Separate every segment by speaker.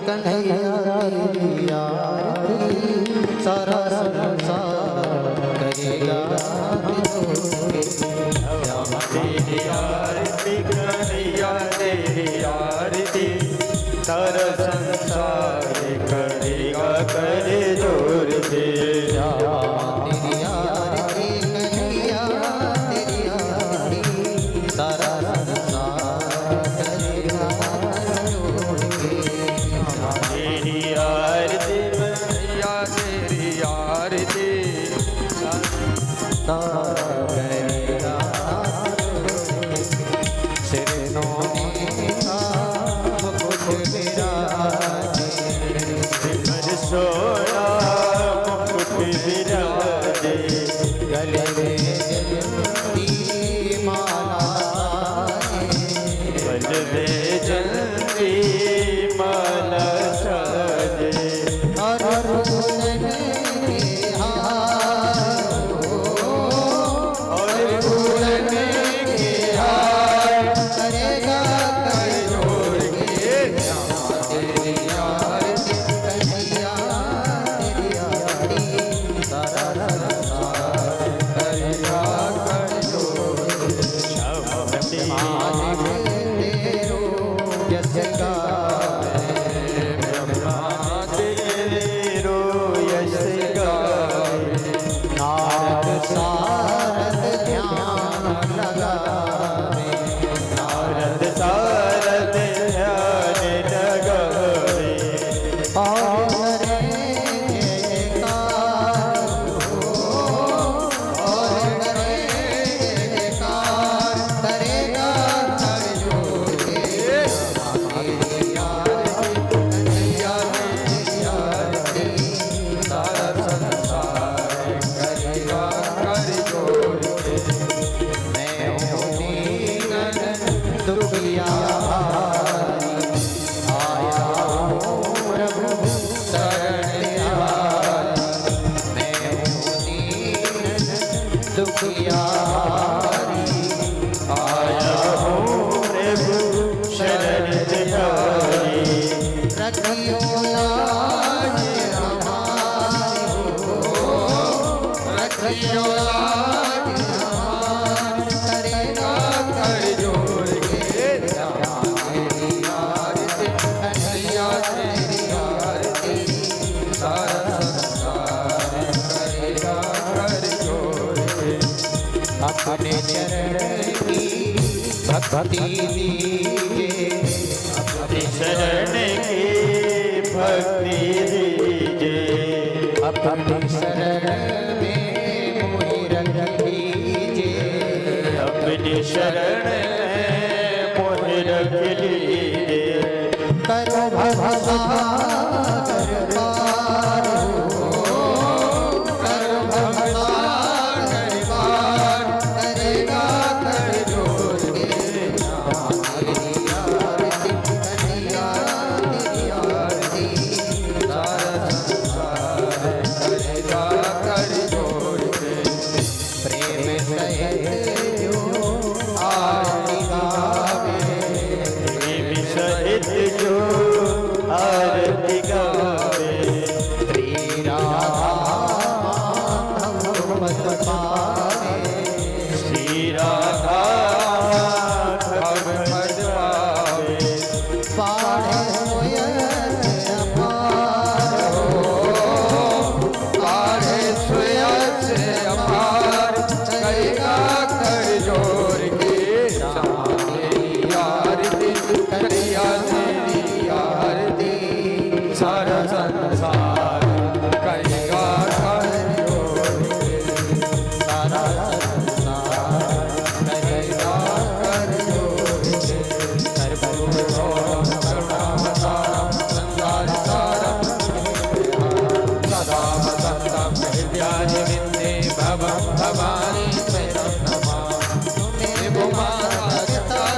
Speaker 1: कन्हैया तेरी आरती सारा संसार करेगा
Speaker 2: तेरी आरती कन्हैया तेरी आरती सारा संसार करेगा करे जोर से।
Speaker 1: तेरी आरती कन्हैया तेरी आरती सारा संसार करेगा जोर के।
Speaker 2: तेरी आरती कन्हैया तेरी आरती
Speaker 1: करेगा सिर नोने का मुकुट विराजे
Speaker 2: सिर सोना मुकुट विराजे
Speaker 1: गले में जयंती माला
Speaker 2: गल में जयंती माला साजे
Speaker 1: और दुल्हन के हार और दुल्हन के हार करेगा कर जोड़ के। तेरी आरती कन्हैया तेरी आरती सारा संसार करेगा कर जोड़ के। आज तेरो यश गावे
Speaker 2: ब्रह्मा तेरो यश गावे
Speaker 1: नारद सारद ध्यान लगावे
Speaker 2: नारद सारद ध्यान लगावे
Speaker 1: और करेंगे जयकार और करेंगे जयकार करेगा कर जोड़ के। तेरी आरती कन्हैया तेरी आरती सारा संसार करेगा कर जोड़ के। मैं हूँ दीन दुखिया आया हूँ प्रभु शरण मैं हूँ दीन दुखिया
Speaker 2: आया हूँ प्रभु शरण तिहारी
Speaker 1: रखियो लाज हमारी रखियो लाज हमारी करेगा कर जोड़ के। तेरी आरती कन्हैया तेरी आरती सारा संसार करेगा कर जोड़ के। अपने चरण की भक्ति दीजिए
Speaker 2: अपनी शरण की भक्ति दीजिए
Speaker 1: अपनी शरण में मोहि रख लीजिए
Speaker 2: अपनी शरण में मोहि रख लीजिए
Speaker 1: करो भवसागर पार करो भवसागर पार करेगा कर जोड़ के। तेरी आरती कन्हैया तेरी आरती सारा संसार करेगा कर जोड़ के। प्रेम सहित जो आरती गावे
Speaker 2: प्रेम सहित जो आरती गावे
Speaker 1: श्री राधा भगवत पावे
Speaker 2: श्री राधा भगवत पावे
Speaker 1: पाढ़े सुयस अपार पाढ़े सुयस अपार करेगा कर जोड़ के। तेरी आरती कन्हैया तेरी आरती सारा संसार करेगा कर जोड़ के। सारा संसार करेगा कर जोड़ के। सर्वभूतों सर्वभूतानां संसार सारं सदा वसन्तं हृदयानि विन्दे भवं भवानी स्वयं नमामि। त्वमेव माता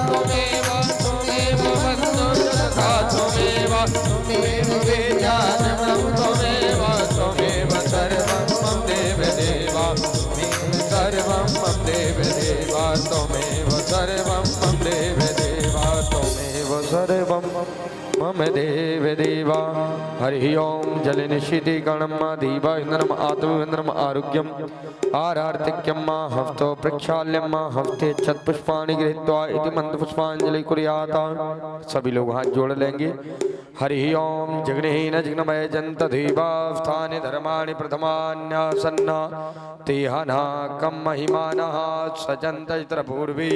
Speaker 1: त्वमेव त्वमेव बन्धुर्सखा त्वमेव त्वमेव वेद्यानन्दं त्वमेव त्वमेव सर्वं मम देव देवा त्वमेव सर्वं मम देव देवा त्वमेव सर्वं मम देव देवा त्वमेव सर्वं मम देव देवा हरि ओम जल निशिति गणम दीवा इंद्रम आत्मविंद्रम आरोग्यम आरार्तिक्यम हफ्तो प्रक्षाल्यम हफ्ते चतपुष्पाणि गृहीत्वा इति मंत्र पुष्पांजलि कुर्याता। सभी लोग हाथ जोड़ लेंगे। हरि ओम जगनेन जगनमय जंत धीवास्थानि धर्माणि प्रथमान्यासन्ना तेहना कम महिमानः सजन्त इतर पूर्वी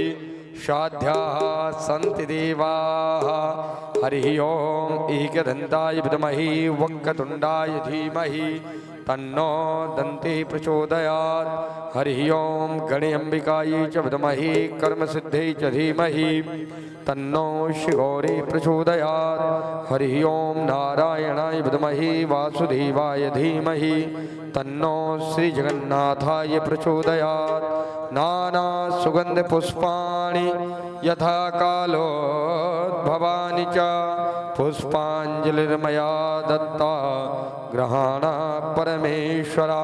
Speaker 1: शाध्याः सन्ति देवाः। हरि ओम एकदन्ताय विद्महे वक्रतुण्डाय धीमहि तन्नो दन्ती प्रचोदयात्। हरि ओम गणेम्बिकायै च विद्महे कर्मसिद्ध्यै च धीमहि तन्नो श्रीगौरी प्रचोदयात्। हरि ओम नारायणाय विद्महे वासुदेवाय धीमहि तन्नो श्रीजगन्नाथाय प्रचोदयात्। नाना सुगंध पुष्पाणि यथा कालोद्भवानि च पुष्पांजलिर्मया दत्ता ग्रहाणा परमेश्वरा।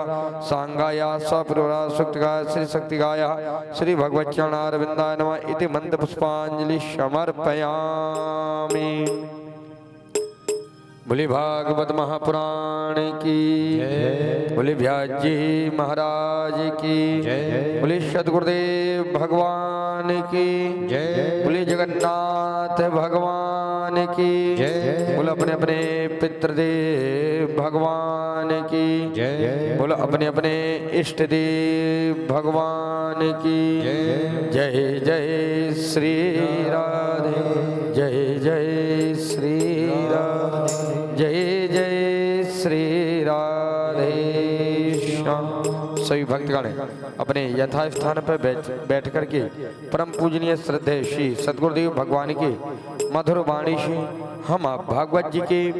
Speaker 1: सांगाया सपुरा सुक्तिगाय श्री शक्तिगाया श्री भगवच्चरणारविंदाय नमः इति मंत्र पुष्पांजलि समर्पयामि। बोले भागवत महापुराण की, बोले व्यासजी महाराज की, बोले सद्गुरुदेव भगवान की, बोले जगन्नाथ भगवान की, बोले अपने अपने पितृदेव भगवान की, बोले अपने अपने इष्ट देव भगवान की। जय जय श्री राधे, जय जय श्री राधे, जय जय श्री राधे श्याम। सभी भक्तगण अपने यथा स्थान पर बैठ करके परम पूजनीय श्रद्धेय श्री सद्गुरुदेव भगवान के मधुर वाणी से हम आप भागवत जी के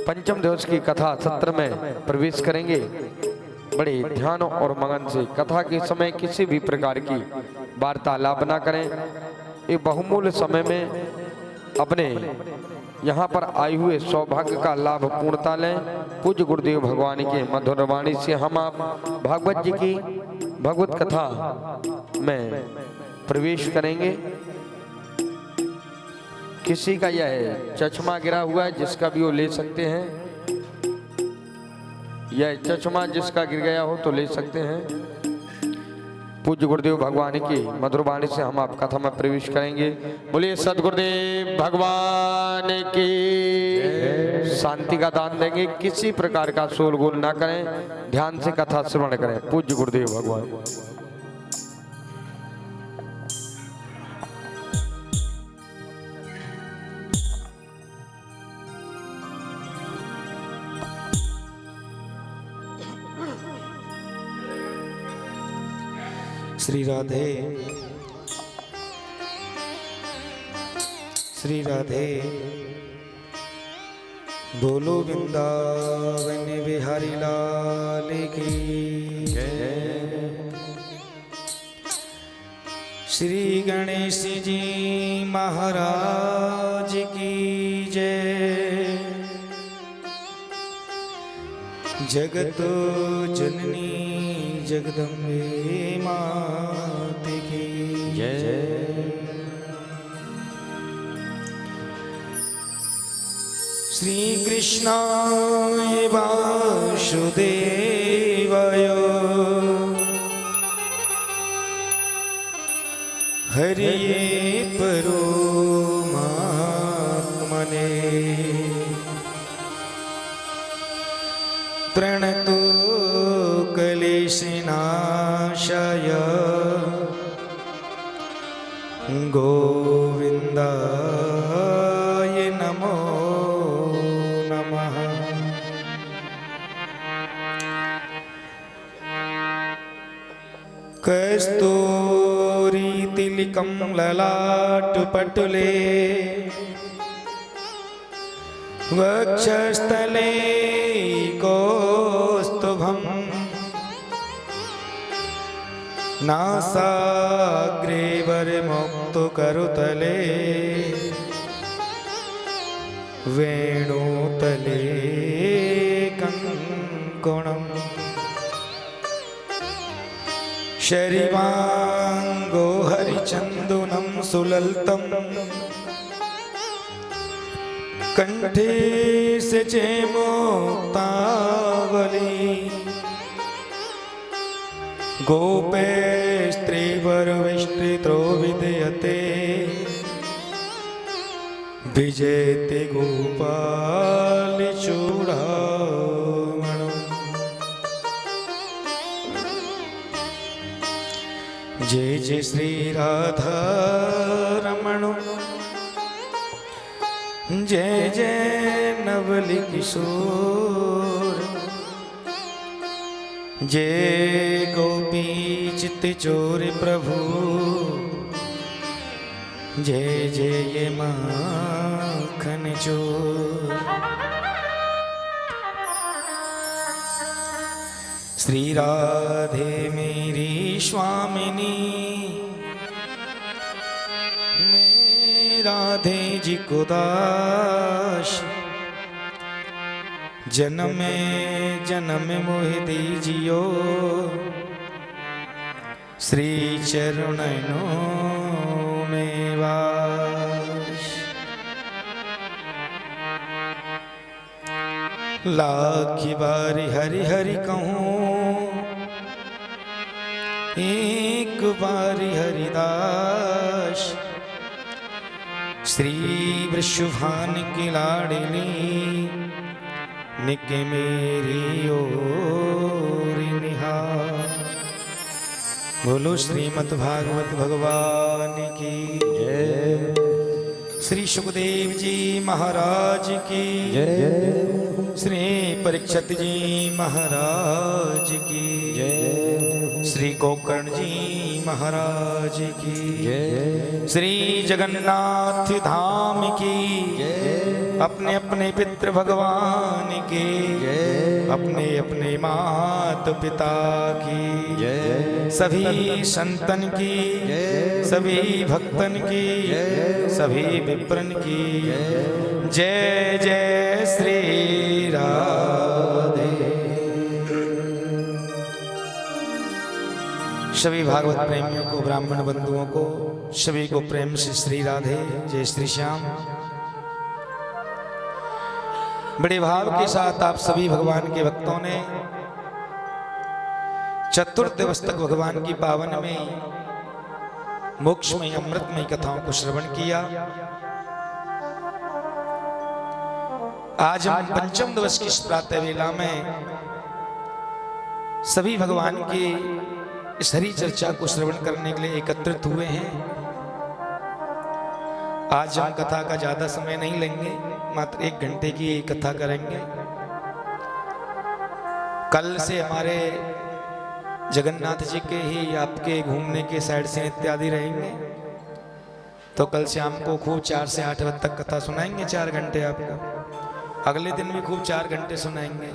Speaker 1: पंचम दिवस की कथा सत्र में प्रवेश करेंगे। बड़े ध्यान और मगन से कथा के समय किसी भी प्रकार की वार्तालाप न करें। ये बहुमूल्य समय में अपने यहाँ पर आए हुए सौभाग्य का लाभ पूर्णता लें। पूज्य गुरुदेव भगवान के मधुर वाणी से हम आप भागवत जी की भगवत कथा में प्रवेश करेंगे। किसी का यह चश्मा गिरा हुआ है, जिसका भी वो ले सकते हैं। यह चश्मा जिसका गिर गया हो तो ले सकते हैं। पूज्य गुरुदेव भगवान की मधुर वाणी से हम आप कथा में प्रवेश करेंगे। बोलिए सद्गुरुदेव भगवान की। शांति का दान देंगे, किसी प्रकार का शोरगुल ना करें, ध्यान से कथा श्रवण करें। पूज्य गुरुदेव भगवान।
Speaker 3: श्री राधे, श्री राधे, बोलो वृंदावन बिहारी लाल की जय। श्री गणेश जी महाराज की जय। जगत जननी जगदम्बे मात की जय। श्री कृष्णाय वासुदेवाय हरिये परमात्मने प्रणतो क्लेशनाशाय गोविंदाय नमो नमः। कस्तूरी तिलकं ललाटपटले वक्षस्थले कौस्तुभम् नासाग्रे वरमुक्तकरुतले वेणुतले कंकुणम् शरीवांगो हरिचन्दनं सुललितं कंठे से मुक्तावली गोपे स्त्रीवर विष्टृतो विदयते विजयते गोपाल चूड़ामणो। जय जय श्री राधा रमणो, जय जय नवली किशोर, जय गोपी चित्त चोर प्रभु, जय जय ये माखन चोर। श्री राधे मेरी स्वामिनी, मैं राधे जी को दास, जन्म जन्म मोह दीजियो, श्री चरणों में वास। लाखी बारी हरि हरि कहूँ, एक बारी हरिदास, श्री वृषभान की लाडली, निके मेरी ओर निहार। बोलो श्रीमद् भागवत भगवान की जय। श्री सुखदेव जी महाराज की जय। श्री परीक्षित जी महाराज की जय। श्री गोकर्ण जी महाराज की जय। श्री जगन्नाथ धाम की जय। अपने अपने पितृ भगवान की जय। अपने अपने माता पिता की जय। सभी संतन की जय। सभी भक्तन की जय। सभी विप्रन की जय। जय जय श्री राधे। सभी भागवत प्रेमियों को, ब्राह्मण बंधुओं को, सभी को प्रेम से श्री राधे, जय श्री श्याम। बड़े भाव के साथ आप सभी भगवान के भक्तों ने चतुर्दिवस तक भगवान की पावन में मोक्षमय अमृतमय कथाओं को श्रवण किया। आज हम पंचम दिवस की इस प्रातः वेला में सभी भगवान की इस हरि चर्चा को श्रवण करने के लिए एकत्रित हुए हैं। आज हम कथा का ज्यादा समय नहीं लेंगे, मात्र 1 घंटे की कथा करेंगे। कल से हमारे जगन्नाथ जी के ही आपके घूमने के साइड से इत्यादि रहेंगे, तो कल शाम को खूब 4 से 8 बजे तक कथा सुनाएंगे, 4 घंटे आपको। अगले दिन भी खूब 4 घंटे सुनाएंगे।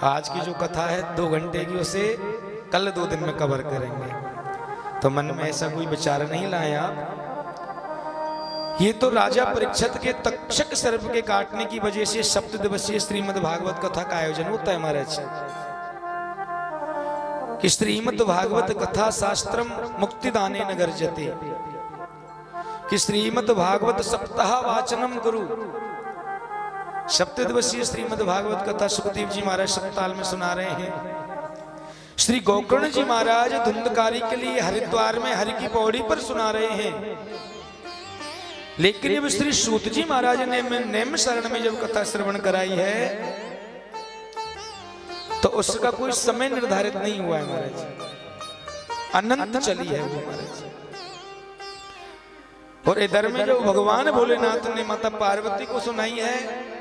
Speaker 3: आज की जो कथा है 2 घंटे की, उसे कल 2 दिन में कवर करेंगे। तो मन में ऐसा कोई विचार नहीं लाए आप। ये तो राजा परीक्षित के तक्षक सर्प के काटने की वजह से सप्तदिवसीय श्रीमद् भागवत कथा का आयोजन होता है महाराज कि श्रीमद् भागवत कथा शास्त्रम मुक्तिदाने न गर्जते, कि श्रीमद् भागवत सप्ताह वाचनम गुरु। सप्तदिवसीय श्रीमद् भागवत कथा सुखदेव जी महाराज सप्ताह में सुना रहे हैं। श्री गोकर्ण जी महाराज धुंधकारी के लिए हरिद्वार में हरि की पौड़ी पर सुना रहे हैं। लेकिन जब श्री सूत जी महाराज ने नेम शरण में जब कथा श्रवण कराई है, तो उसका कोई समय निर्धारित नहीं हुआ है महाराज, अनंत चली है वो महाराज। और इधर में जो भगवान भोलेनाथ ने माता पार्वती को सुनाई है,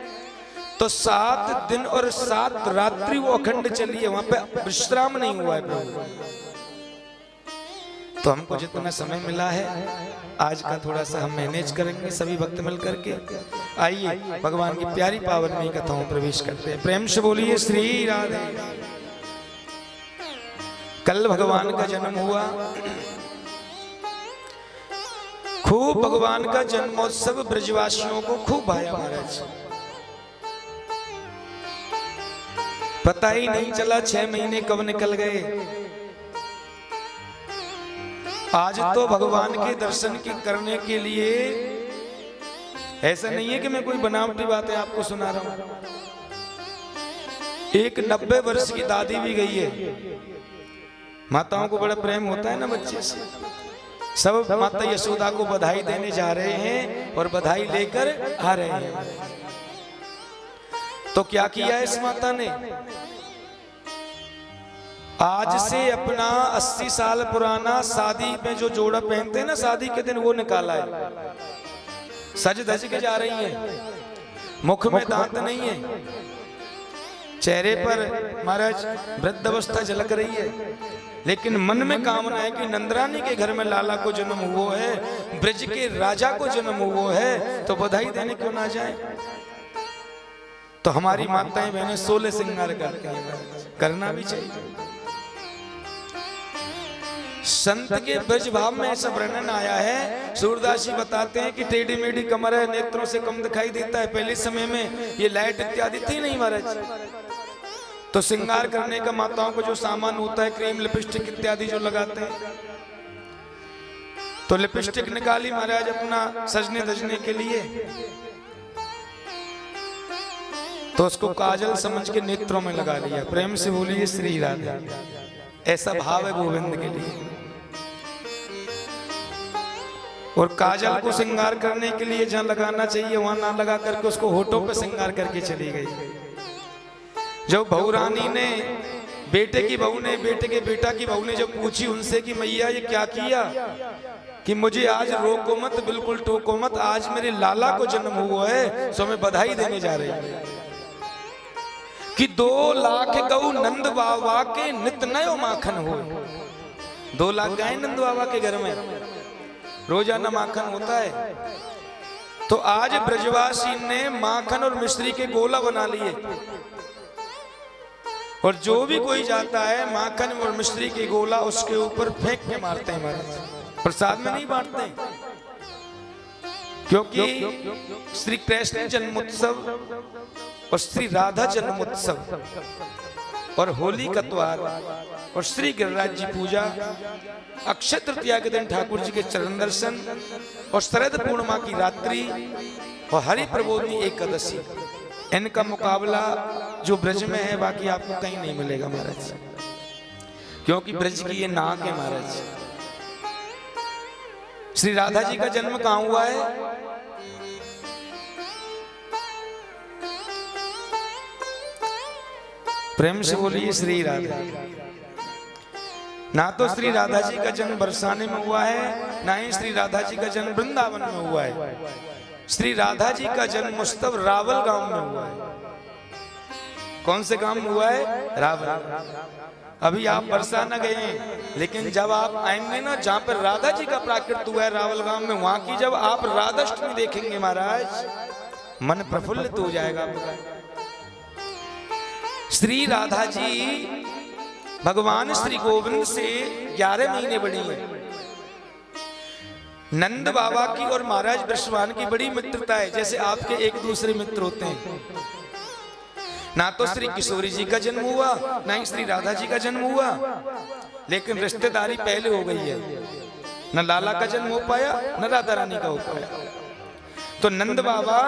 Speaker 3: तो 7 दिन और 7 रात्रि वो अखंड चली है, वहां पे विश्राम नहीं हुआ है प्रभु। तो हमको जितना समय मिला है आज का थोड़ा सा हम मैनेज करेंगे, सभी भक्त मिल करके। आइए भगवान की प्यारी पावन में कथाओं प्रवेश करते हैं। प्रेम से बोलिए श्री राधे। कल भगवान का जन्म हुआ, खूब भगवान का जन्मोत्सव ब्रजवासियों को खूब भाया महाराज। पता ही नहीं चला 6 महीने कब निकल गए। आज तो भगवान के दर्शन की करने के लिए ऐसा नहीं है कि मैं कोई बनावटी बातें आपको सुना रहा हूं। एक 90 वर्ष की दादी भी गई है। माताओं को बड़ा प्रेम होता है ना बच्चे से। सब माता यशोदा को बधाई देने जा रहे हैं और बधाई लेकर आ रहे हैं। तो क्या किया इस माता ने? आज से अपना 80 साल पुराना शादी में जो जोड़ा पहनते हैं ना शादी के दिन, वो निकाला है। सज धज के जा रही है, मुख में दांत नहीं है, चेहरे पर महाराज वृद्ध अवस्था झलक रही है, लेकिन मन में कामना है कि नंदरानी के घर में लाला को जन्म हुआ है, ब्रज के राजा को जन्म हुआ है, तो बधाई देने क्यों ना जाए। तो हमारी माताएं बहनें 16 श्रृंगार करती हैं, करना भी चाहिए। संत के ब्रज भाव में ऐसा वर्णन आया है, सूरदास जी बताते हैं कि टेढ़ी मेढ़ी कमर है, नेत्रों से कम दिखाई देता है। पहले समय में ये लाइट इत्यादि थी नहीं महाराज, तो श्रृंगार करने का माताओं को जो सामान होता है, क्रीम लिपस्टिक इत्यादि जो लगाते हैं, तो लिपस्टिक निकाली महाराज अपना सजने धजने के लिए, तो उसको काजल समझ के नेत्रों में लगा लिया। प्रेम से बोलिए श्री राधे। ऐसा भाव है गोविंद के लिए। और काजल को श्रृंगार करने के लिए जहां लगाना चाहिए वहां ना लगा करके उसको होठों पे श्रृंगार करके चली गई। जब बहू रानी ने, बेटे की बहू ने, बेटे के बेटा की बहू ने जब पूछी उनसे कि मैया ये क्या किया, कि मुझे आज रोको मत, बिल्कुल टोको मत, आज मेरे लाला को जन्म हुआ है, सो मैं बधाई देने जा रही हूं कि 2 लाख गऊ नंद बाबा के नित नयो माखन हो। 2 लाख गाय नंद बाबा के घर में रोजाना माखन होता है। तो आज ब्रजवासी ने माखन और मिश्री के गोला बना लिए, और जो भी कोई जाता है माखन और मिश्री के गोला उसके ऊपर फेंक के मारते हैं महाराज। प्रसाद में नहीं बांटते, क्योंकि श्री कृष्ण जन्मोत्सव और श्री राधा जन्मोत्सव और होली का त्योहार और श्री गिरिराज जी पूजा, अक्षय तृतीया के दिन ठाकुर जी के चरण दर्शन और शरद पूर्णिमा की रात्रि और हरि प्रबोधनी एकादशी, इनका मुकाबला जो ब्रज में है बाकी आपको कहीं नहीं मिलेगा महाराज, क्योंकि ब्रज की ये नाक है महाराज। श्री राधा जी का जन्म कहां हुआ है? प्रेम से बोलिए श्री राधा। ना तो श्री राधा जी का जन्म बरसाने में हुआ है, ना ही श्री राधा जी का जन्म वृंदावन में हुआ है। श्री राधा जी का जन्म मुस्तफ रावल गांव में हुआ है। कौन से गांव में हुआ है? रावल। अभी आप बरसाना गए हैं, लेकिन जब आप आएंगे ना जहां पर राधा जी का प्राकट्य हुआ है रावल गांव में, वहां की जब आप राधाष्टमी देखेंगे महाराज, मन प्रफुल्लित हो जाएगा आपका। श्री राधा जी भगवान श्री गोविंद से 11 महीने बड़ी हैं। नंद बाबा की और महाराज वृषभान की बड़ी मित्रता है, जैसे आपके एक दूसरे मित्र होते हैं। ना तो श्री किशोरी जी का जन्म हुआ, ना ही श्री राधा जी का जन्म हुआ, लेकिन रिश्तेदारी पहले हो गई है। न लाला का जन्म हो पाया, न राधा रानी का हो पाया। तो नंद बाबा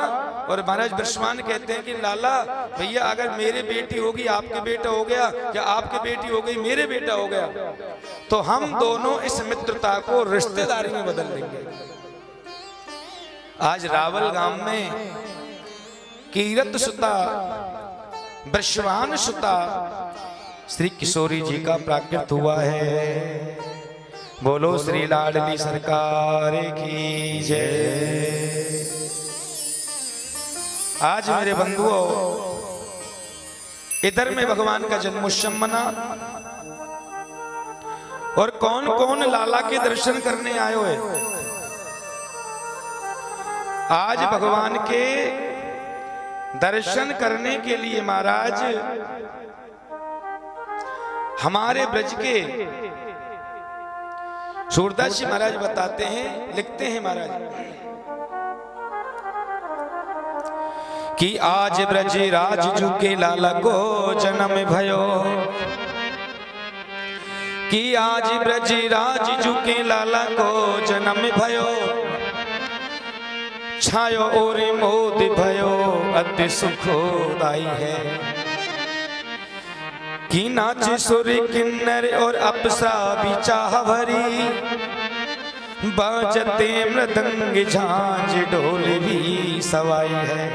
Speaker 3: और महाराज वृषभान कहते हैं कि लाला भैया, अगर मेरे बेटी होगी आपके बेटा हो गया, या आपके बेटी हो गई मेरे बेटा हो गया, तो हम दोनों इस मित्रता को रिश्तेदारी में बदल देंगे। आज रावल गांव में कीरत सुता वृषभान सुता श्री किशोरी जी का प्राकट्य हुआ है। बोलो श्री लाडली सरकार की जय। आज मेरे बंधुओं, इधर में भगवान का जन्मोत्सव मना, और कौन कौन लाला के दर्शन करने आए हुए। आज भगवान के दर्शन करने के लिए महाराज हमारे ब्रज के सूरदास जी महाराज बताते हैं, लिखते हैं महाराज कि आज ब्रज राज जू के लाला को जन्म भयो, कि आज ब्रज राज जू के लाला को जन्म भयो, छायो और मोद भयो अति सुखोदाई है। कि नाच सुर किन्नर और अप्सरा भी चाह भरी, बाजते मृदंग झांझ ढोल भी सवाई है।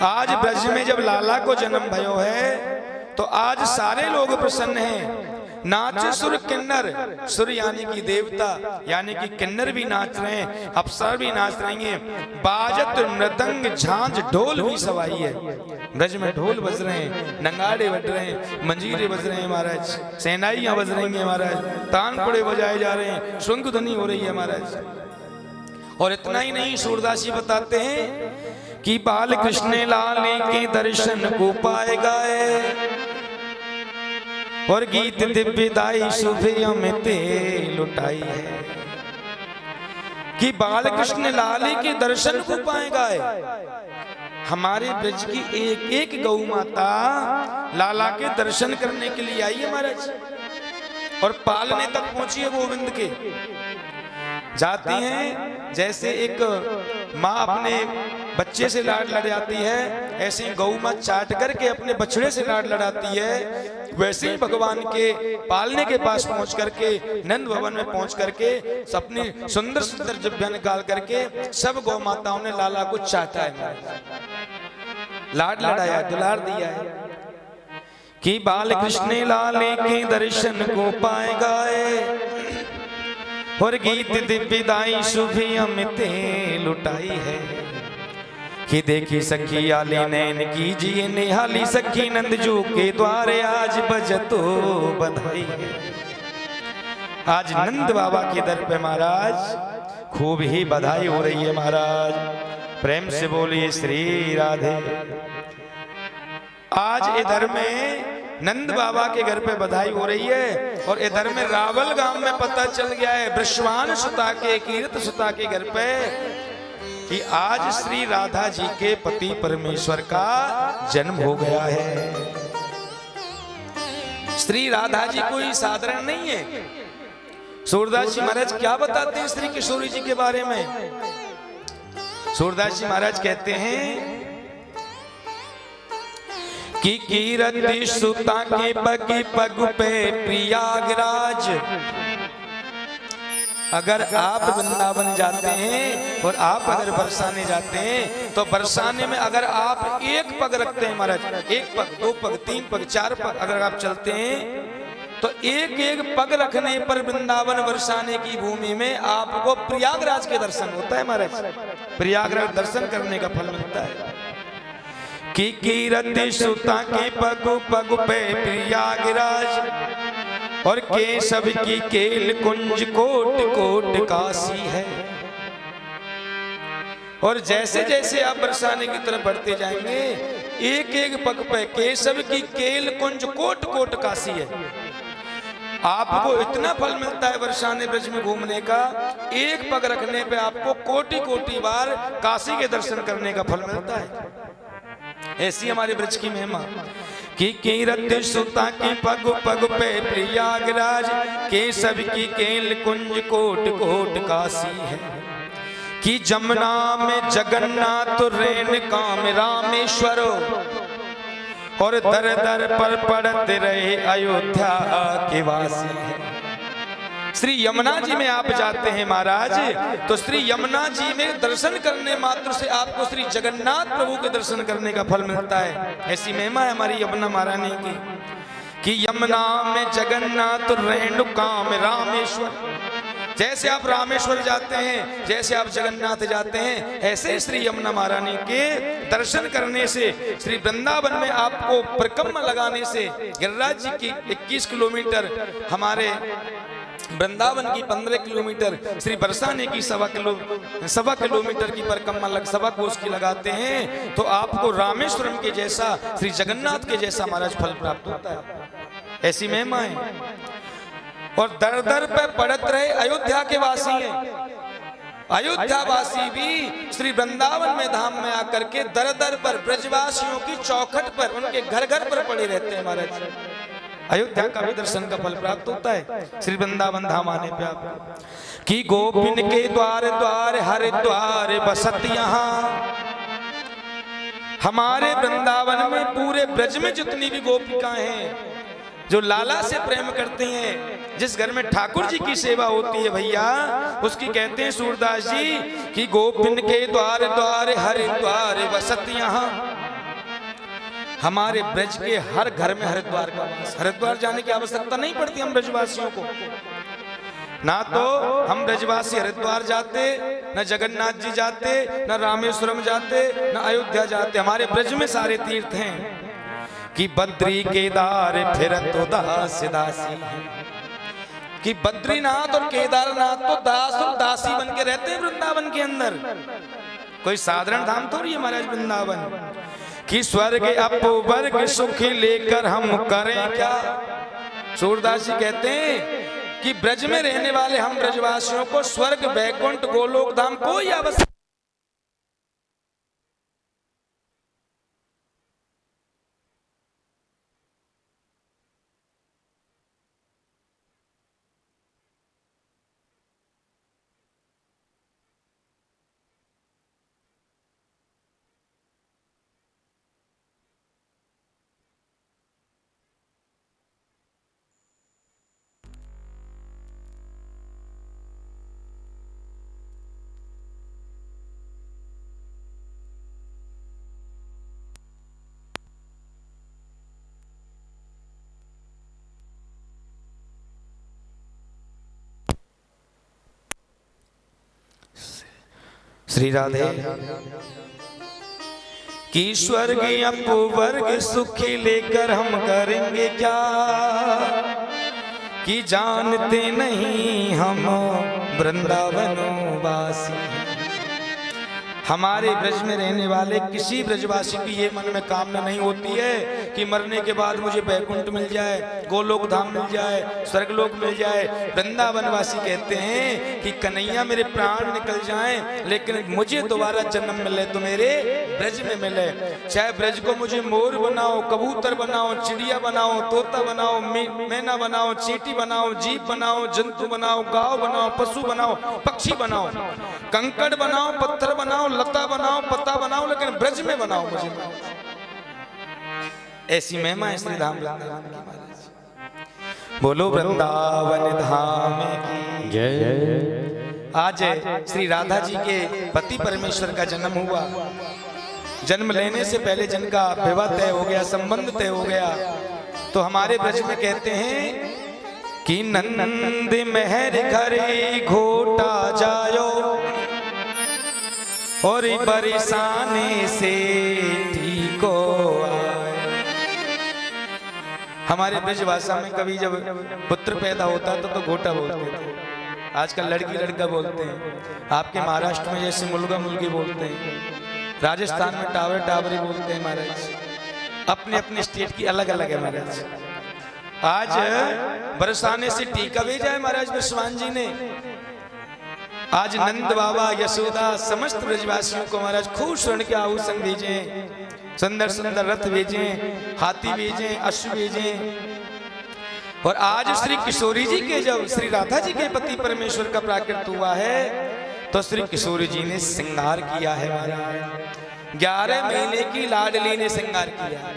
Speaker 3: आज ब्रज में जब लाला को जन्म भयो है तो आज सारे लोग प्रसन्न हैं। नाच सुर किन्नर, सुर यानी कि देवता यानी कि किन्नर भी नाच रहे हैं, अप्सरा भी नाच रही हैं, बाजत मृदंग झांझ ढोल भी सवाई है। ब्रज में ढोल बज रहे हैं, नंगाड़े बज रहे हैं, मंजीरे बज रहे हैं महाराज, सेनाइयां बज रही हैं महाराज, तानपुड़े बजाए जा रहे हैं, शृंग ध्वनि हो रही है महाराज। और इतना ही नहीं, सूरदास जी बताते हैं कि बाल कृष्ण लाल के दर्शन को पाए गाए, और गीत दिव्यदाई शुभ अमित लुटाई है। कि बाल कृष्ण लाल के दर्शन को पाए गाए। हमारे ब्रज की एक एक गौ माता लाला के दर्शन करने के लिए आई है महाराज, और पालने तक पहुंची है गोविंद के। जाती हैं जैसे एक माँ अपने बच्चे से लाड लड़ाती है, ऐसे ही गौ माँ चाट करके अपने बछड़े से लाड लड़ाती है, वैसे ही भगवान के पालने के पास पहुंच करके, नंद भवन में पहुंच करके अपनी सुंदर सुंदर जिभ्या निकाल करके सब गौ माताओं ने लाला को चाटा है, लाड लड़ाया, दुलार दिया है। कि बाल कृष्ण लाले के दर्शन को पाए गाए, और गीत दिव्यदाई शुभ अमित लुटाई है। कि देखी सखी आली नैन कीजिए निहाली, सखी नंदजू के द्वारे आज बजतो बधाई है। आज नंद बाबा के दर पे महाराज खूब ही बधाई हो रही है महाराज। प्रेम से बोलिए श्री राधे। आज इधर में नंद बाबा के घर पे बधाई हो रही है, और इधर में रावल गांव में पता चल गया है वृषवान सुता के, कीर्त सुता के घर पे, कि आज श्री राधा जी के पति परमेश्वर का जन्म हो गया है। श्री राधा जी कोई साधारण नहीं है। सूरदास जी महाराज क्या बताते हैं श्री किशोरी जी के बारे में? सूरदास जी महाराज कहते हैं कि कीरति सुता के पग पग पे प्रयागराज। अगर आप वृंदावन जाते हैं और आप अगर बरसाने जाते हैं, तो बरसाने में अगर आप एक पग रखते हैं महाराज, एक पग, दो पग, तीन पग, चार पग अगर आप चलते हैं, तो एक एक पग रखने पर वृंदावन बरसाने की भूमि में आपको प्रयागराज के दर्शन होता है महाराज। प्रयागराज दर्शन करने का फल मिलता है। कि कीरति सुता के पग पग पे प्रयागराज, और केशव की केल कुंज कोट कोट काशी है। और जैसे जैसे आप बरसाने की तरफ बढ़ते जाएंगे, एक एक पग पे केशव की केल कुंज कोट कोट काशी है। आपको इतना फल मिलता है बरसाने ब्रज में घूमने का, एक पग रखने पे आपको कोटि कोटि बार काशी के दर्शन करने का फल मिलता है। ऐसी हमारे ब्रज की महिमा। कि कीरति सुता की पग पग पे प्रयागराज, केशव की केल कुंज कोट कोट काशी है। कि जमुना में जगन्नाथ रेणुका में रामेश्वर, और दर दर पर पड़ते रहे अयोध्या के वासी है। श्री यमुना जी में आप जाते हैं महाराज, तो श्री यमुना जी में दर्शन करने मात्र से आपको श्री जगन्नाथ प्रभु के दर्शन करने का फल मिलता है। ऐसी महिमा है हमारी यमुना महारानी की। कि यमुना में जगन्नाथ रेणुका में रामेश्वर। जैसे आप रामेश्वर जाते हैं, जैसे आप जगन्नाथ जाते हैं, ऐसे श्री यमुना महारानी के दर्शन करने से, श्री वृंदावन में आपको परिक्रमा लगाने से, गिरिराज जी की 21 किलोमीटर, हमारे वृंदावन की 15 किलोमीटर, श्री बरसाने की 1.25 किलोमीटर की परिक्रमा सवा कोस की लगाते हैं, तो आपको रामेश्वरम के जैसा, श्री जगन्नाथ के जैसा महाराज फल प्राप्त होता है। ऐसी महिमा है। और दर दर पे पड़त रहे अयोध्या के वासी हैं। अयोध्या वासी भी श्री वृंदावन में धाम में आकर के दर दर पर ब्रजवासियों की चौखट पर, उनके घर घर पर पड़े रहते हैं महाराज। अयोध्या का भी दर्शन का फल प्राप्त होता है। श्री वृंदावन धाम आने पे आप कि गोपिन के द्वार द्वार हरिद्वार बसत यहाँ। हमारे वृंदावन में पूरे ब्रज में जितनी भी गोपिकाएं हैं जो लाला से प्रेम करती हैं, जिस घर में ठाकुर जी की सेवा होती है भैया, उसकी कहते हैं सूरदास जी कि गोपिन के द्वार द्वार हरिद्वार बसत यहाँ। हमारे ब्रज के हर घर में हरिद्वार का वास। हरिद्वार जाने की आवश्यकता नहीं पड़ती हम ब्रजवासियों को। ना तो हम ब्रजवासी हरिद्वार जाते, न जगन्नाथ जी जाते, न रामेश्वरम जाते, न अयोध्या जाते। हमारे ब्रज में सारे तीर्थ हैं कि बद्री केदार फिरत दास दासी। कि बद्रीनाथ और केदारनाथ तो दास और दासी बन के रहते हैं वृंदावन के अंदर। कोई साधारण धाम थोड़ी है महाराज वृंदावन। कि स्वर्ग अपवर्ग सुख लेकर हम करें क्या। सूरदास जी कहते हैं कि ब्रज में रहने वाले हम ब्रजवासियों को स्वर्ग वैकुंठ गोलोक धाम कोई आवश्यक। श्री राधे कि स्वर्ग अपवर्ग सुख लेकर हम करेंगे क्या। कि जानते नहीं हम वृंदावनों वासी। हमारे ब्रज में रहने वाले किसी ब्रजवासी की ये मन में कामना नहीं होती है कि मरने के बाद मुझे बैकुंठ मिल जाए, गोलोक धाम मिल जाए, स्वर्गलोक मिल जाए। वृंदावनवासी कहते हैं कि कन्हैया मेरे प्राण निकल जाएं लेकिन मुझे दोबारा जन्म मिले तो मेरे ब्रज में मिले। चाहे ब्रज को मुझे मोर बनाओ, कबूतर बनाओ, चिड़िया बनाओ, तोता बनाओ, मैना बनाओ, चींटी बनाओ, जीव बनाओ, जंतु बनाओ, गाय बनाओ, पशु बनाओ, पक्षी बनाओ, कंकड़ बनाओ, पत्थर बनाओ, लता बनाओ, पत्ता बनाओ, लेकिन ब्रज में बनाओ मुझे। ऐसी महिमा है श्री धाम वृंदावन की महाराज। बोलो वृंदावन धाम की जय। आज श्री राधा जी के पति परमेश्वर का जन्म हुआ। जन्म लेने से पहले जिनका विवाह तय हो गया, संबंध तय हो गया, तो हमारे ब्रज में कहते हैं कि नंद मेहर घरे घोटा जायो और बरसाने से ठीक आए। हमारे ब्रज भाषा में कभी जब पुत्र पैदा होता तो घोटा बोलते थे। आजकल लड़की लड़का बोलते हैं। आपके महाराष्ट्र में जैसे मुलगा मुलगी बोलते हैं, राजस्थान में टावर टावरी बोलते हैं महाराज। अपने अपने स्टेट की अलग अलग है महाराज। आज बरसाने से टीका भेजा है महाराज विश्वान जी ने। आज नंद बाबा, यशोदा, समस्त ब्रजवासियों को महाराज खूब स्वर्ण के आभूषण भेजे, सुंदर सुंदर रथ भेजे, हाथी भेजे, अश्व भेजे। और आज श्री किशोरी जी के जब श्री राधा जी के पति परमेश्वर का प्राकट हुआ है तो श्री किशोरी जी ने श्रृंगार किया है महाराज। 11 महीने की लाडली ने श्रृंगार किया।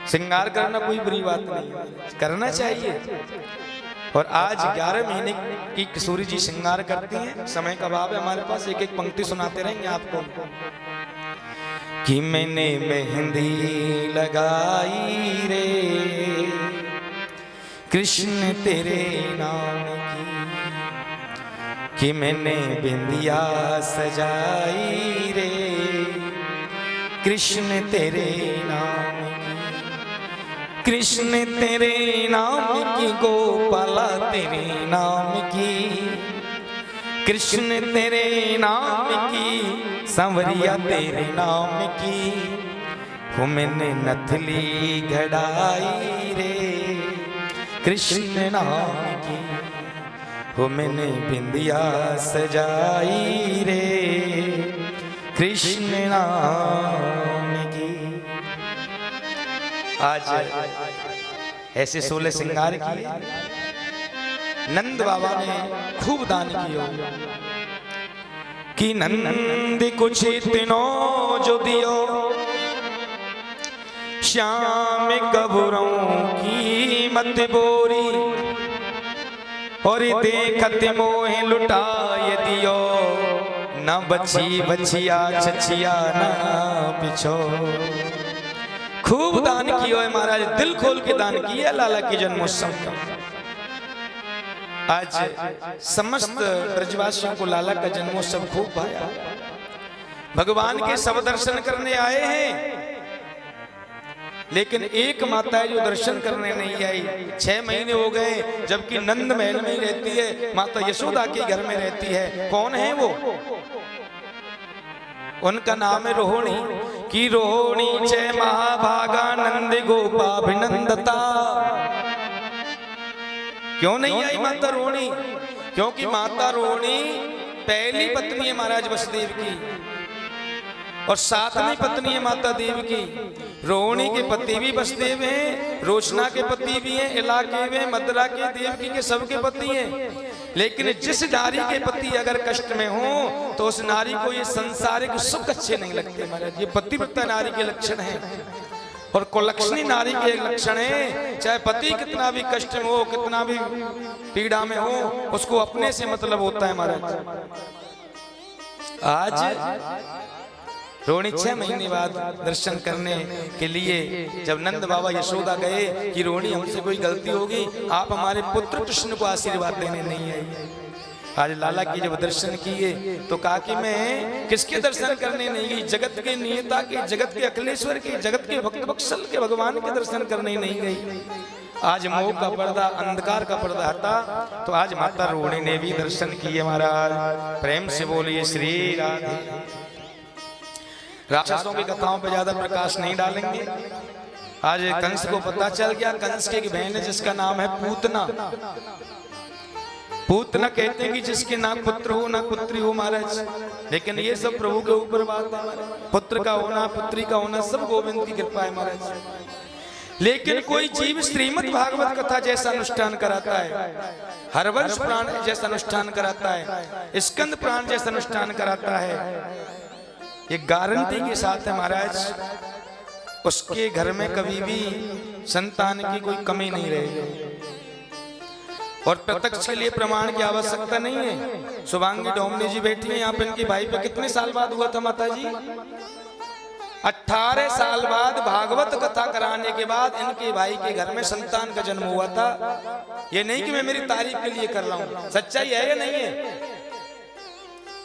Speaker 3: श्रृंगार करना कोई बुरी बात नहीं, करना चाहिए। और आज 11 महीने की किशोरी जी श्रृंगार करती हैं। समय का अभाव है हमारे पास, एक एक पंक्ति सुनाते रहेंगे आपको। कि मैंने मेहंदी लगाई रे कृष्ण तेरे नाम की। कि मैंने बिंदिया सजाई रे कृष्ण तेरे नाम की। कृष्ण तेरे नाम की, गोपाला तेरे नाम की। कृष्ण तेरे नाम की, संवरिया तेरे नाम की। हो मैंने नथली घड़ाई रे कृष्ण नाम की। हो मैंने बिंदिया सजाई रे कृष्ण नाम की। आज ऐसे 16 श्रृंगार किए। नंद बाबा ने खूब दान किया कि नंद कुछ इतनो जो दियो श्याम कबरों की मत बोरी और देखत मोह लुटाए दियो न बची बचिया छछिया न पिछो। खूब दान किया है महाराज, दिल खोल के दान किया लाला के जन्मोत्सव का। आज समस्त ब्रजवासियों को लाला का जन्मोत्सव खूब भाया। भगवान के सब दर्शन करने आए हैं, लेकिन एक माता है जो दर्शन करने नहीं आई। 6 महीने हो गए, जबकि नंद महल में ही रहती है, माता यशोदा के घर में रहती है। कौन है वो? उनका नाम है रोहिणी। की रोहिणी जय महाभागा नंद गोपाभिनंदता। क्यों नहीं आई माता रोहिणी? क्योंकि माता रोहिणी पहली पत्नी है महाराज वसुदेव की और 7वीं पत्नी है माता देव की। रोहिणी के पति भी वसुदेव हैं, रोशना के पति भी हैं, इलाके में मदरा के देवकी के सबके पति हैं। लेकिन जिस नारी के पति अगर कष्ट में हो तो उस नारी को ये संसारिक सुख अच्छे नहीं लगते महाराज। ये पतिव्रता नारी के लक्षण है और कुलक्षणी नारी के लक्षण है। चाहे पति कितना भी कष्ट में हो, कितना भी पीड़ा में हो, उसको अपने से मतलब होता है महाराज। आज रोहिणी 6 महीने बाद दर्शन करने के लिए जब नंद बाबा यशोदा गए कि रोहिणी हमसे कोई गलती होगी, आप हमारे पुत्र कृष्ण को आशीर्वाद देने नहीं आई। आज लाला की जब दर्शन किए तो कहा कि मैं किसके दर्शन करने नहीं गई? जगत के नियता के, जगत के अखिलेश्वर के, जगत के भक्त वत्सल के भगवान के दर्शन करने नहीं गई। आज मोह का पर्दा, अंधकार का पर्दा हटा तो आज माता रोहिणी ने भी दर्शन किए महाराज। प्रेम से बोलिए श्री राधे। राक्षसों की कथाओं पे ज्यादा प्रकाश नहीं डालेंगे। आज कंस को पता चल गया, कंस की एक बहन है जिसका नाम है पूतना। पूतना कहते हैं कि जिसके ना पुत्र हो ना पुत्री हो महाराज, लेकिन ये सब प्रभु के ऊपर बात है। पुत्र का होना, पुत्री का होना सब गोविंद की कृपा है महाराज। लेकिन कोई जीव श्रीमद् भागवत कथा जैसा अनुष्ठान कराता है, हरवंश पुराण जैसा अनुष्ठान कराता है, स्कंद पुराण जैसा अनुष्ठान कराता है, ये गारंटी के साथ है महाराज उसके घर में कभी भी संतान की कोई कमी नहीं रहेगी। और प्रत्यक्ष के लिए प्रमाण की आवश्यकता नहीं है। शुभांगी डोमनी जी बैठी हैं यहाँ पे, इनकी भाई पे कितने साल बाद हुआ था माता जी? 18 साल बाद भागवत कथा कराने के बाद इनके भाई के घर में संतान का जन्म हुआ था। ये नहीं कि मैं मेरी तारीफ के लिए कर रहा हूं, सच्चाई है या नहीं है?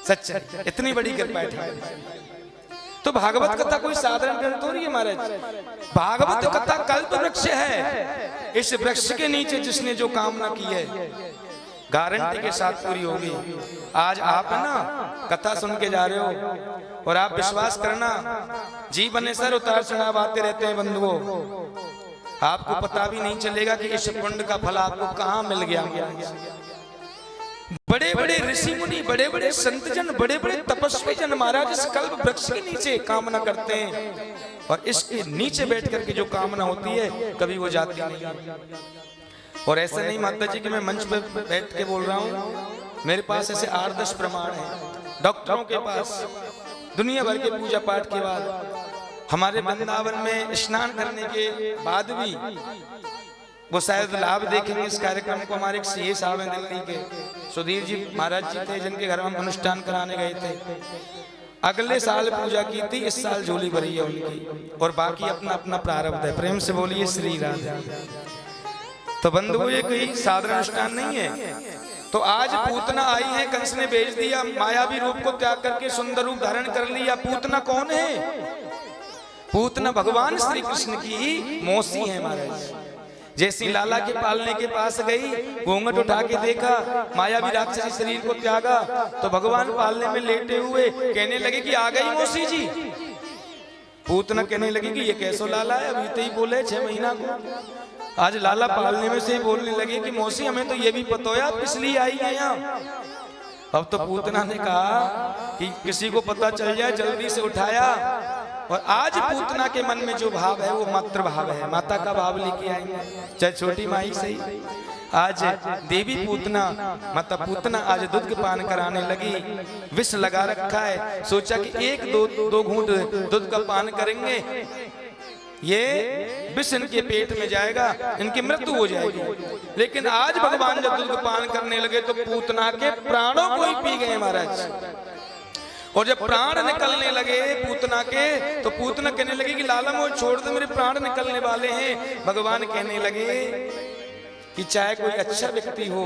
Speaker 3: सच्चाई। इतनी बड़ी कृपा है। तो भागवत कथा कोई साधारण ग्रंथ हो रही है महाराज। भागवत कथा कल्प वृक्ष है। इस वृक्ष के नीचे जिसने जो कामना की है गारंटी के साथ पूरी होगी। आज आप ना कथा सुन के जा रहे हो और आप विश्वास करना, जीवन में सर उतार चढ़ाव आते रहते हैं बंधुओं, आपको पता भी नहीं चलेगा कि इस पुण्य का फल आपको कहाँ मिल गया। बड़े बड़े ऋषि मुनि, बड़े बड़े संत जन, बड़े बड़े तपस्वी जन महाराज इस कल्प वृक्ष के नीचे कामना करते हैं और इसके नीचे बैठ करके जो कामना होती है कभी वो जाती नहीं। और ऐसा नहीं माता जी कि मैं मंच पे बैठ के बोल रहा हूँ, मेरे पास ऐसे 8-10 प्रमाण हैं डॉक्टरों के पास। दुनिया भर के पूजा पाठ के बाद हमारे वृंदावन में स्नान करने के बाद भी वो शायद लाभ देखेंगे इस कार्यक्रम को। हमारे एक सीए साहब हैं दिल्ली के, सुधीर जी महाराज जी थे, जिनके घर हम अनुष्ठान कराने गए थे। अगले साल पूजा की थी, इस साल झोली भरी है उनकी और बाकी अपना अपना प्रारब्ध है। प्रेम से बोलिए श्री राधे। तो बंधुओं ये कोई साधारण अनुष्ठान नहीं है। तो आज पूतना आई है, कंस ने भेज दिया, मायावी रूप को त्याग करके सुंदर रूप धारण कर लिया। पूतना कौन है? पूतना भगवान श्री कृष्ण की मौसी है महाराज। जैसी लाला के पालने के पास गई, घूंघट उठा के देखा, मायावी राक्षसी शरीर को त्यागा, तो भगवान पालने में लेटे हुए कहने लगे कि आ गई मौसी जी। पूतना कहने लगी कि ये कैसो लाला है, अभी तो ही बोले 6 महीना को। आज लाला पालने में से ही बोलने लगे कि मौसी हमें तो ये भी पता है आप किस लिए आई है यहाँ। अब तो पूतना ने कहा कि किसी को पता चल जाए, जल्दी से उठाया और आज पूतना के मन में जो भाव है वो मातृ भाव है, माता का भाव लेके आएंगे, चाहे छोटी माई सही। आज देवी पूतना माता पूतना आज दूध के पान कराने लगी, विष लगा रखा है, सोचा कि एक दो घूंट दूध का पान करेंगे, ये विष इनके पेट में जाएगा, इनकी मृत्यु हो जाएगी। लेकिन आज भगवान जब दूध का पान करने लगे तो पूतना के प्राणों को ही पी गए महाराज। और जब प्राण निकलने लगे पूतना के, तो पूतना कहने लगी कि लाला मुझे छोड़ दो, मेरे प्राण निकलने वाले हैं। भगवान कहने लगे कि चाहे कोई अच्छा व्यक्ति हो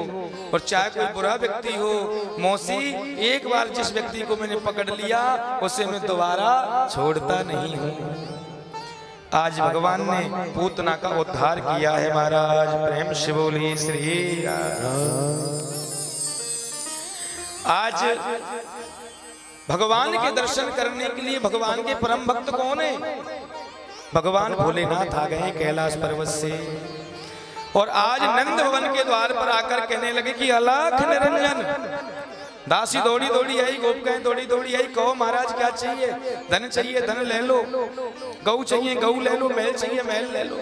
Speaker 3: और चाहे कोई बुरा व्यक्ति हो, मौसी एक बार जिस व्यक्ति को मैंने पकड़ लिया उसे मैं दोबारा छोड़ता नहीं हूं। आज भगवान ने पूतना का उद्धार किया है महाराज। प्रेम से बोलिए श्री राम। आज भगवान के दर्शन करने के लिए भगवान के परम भक्त कौन है? भगवान भोलेनाथ आ गए कैलाश पर्वत से, और आज नंद भवन के द्वार पर आकर कहने लगे कि अलख निरंजन। दासी दौड़ी दौड़ी आई, गोपिकाएं दौड़ी दौड़ी आई, कहो महाराज क्या चाहिए? धन चाहिए धन ले लो, गऊ चाहिए गऊ ले लो, महल चाहिए महल ले लो।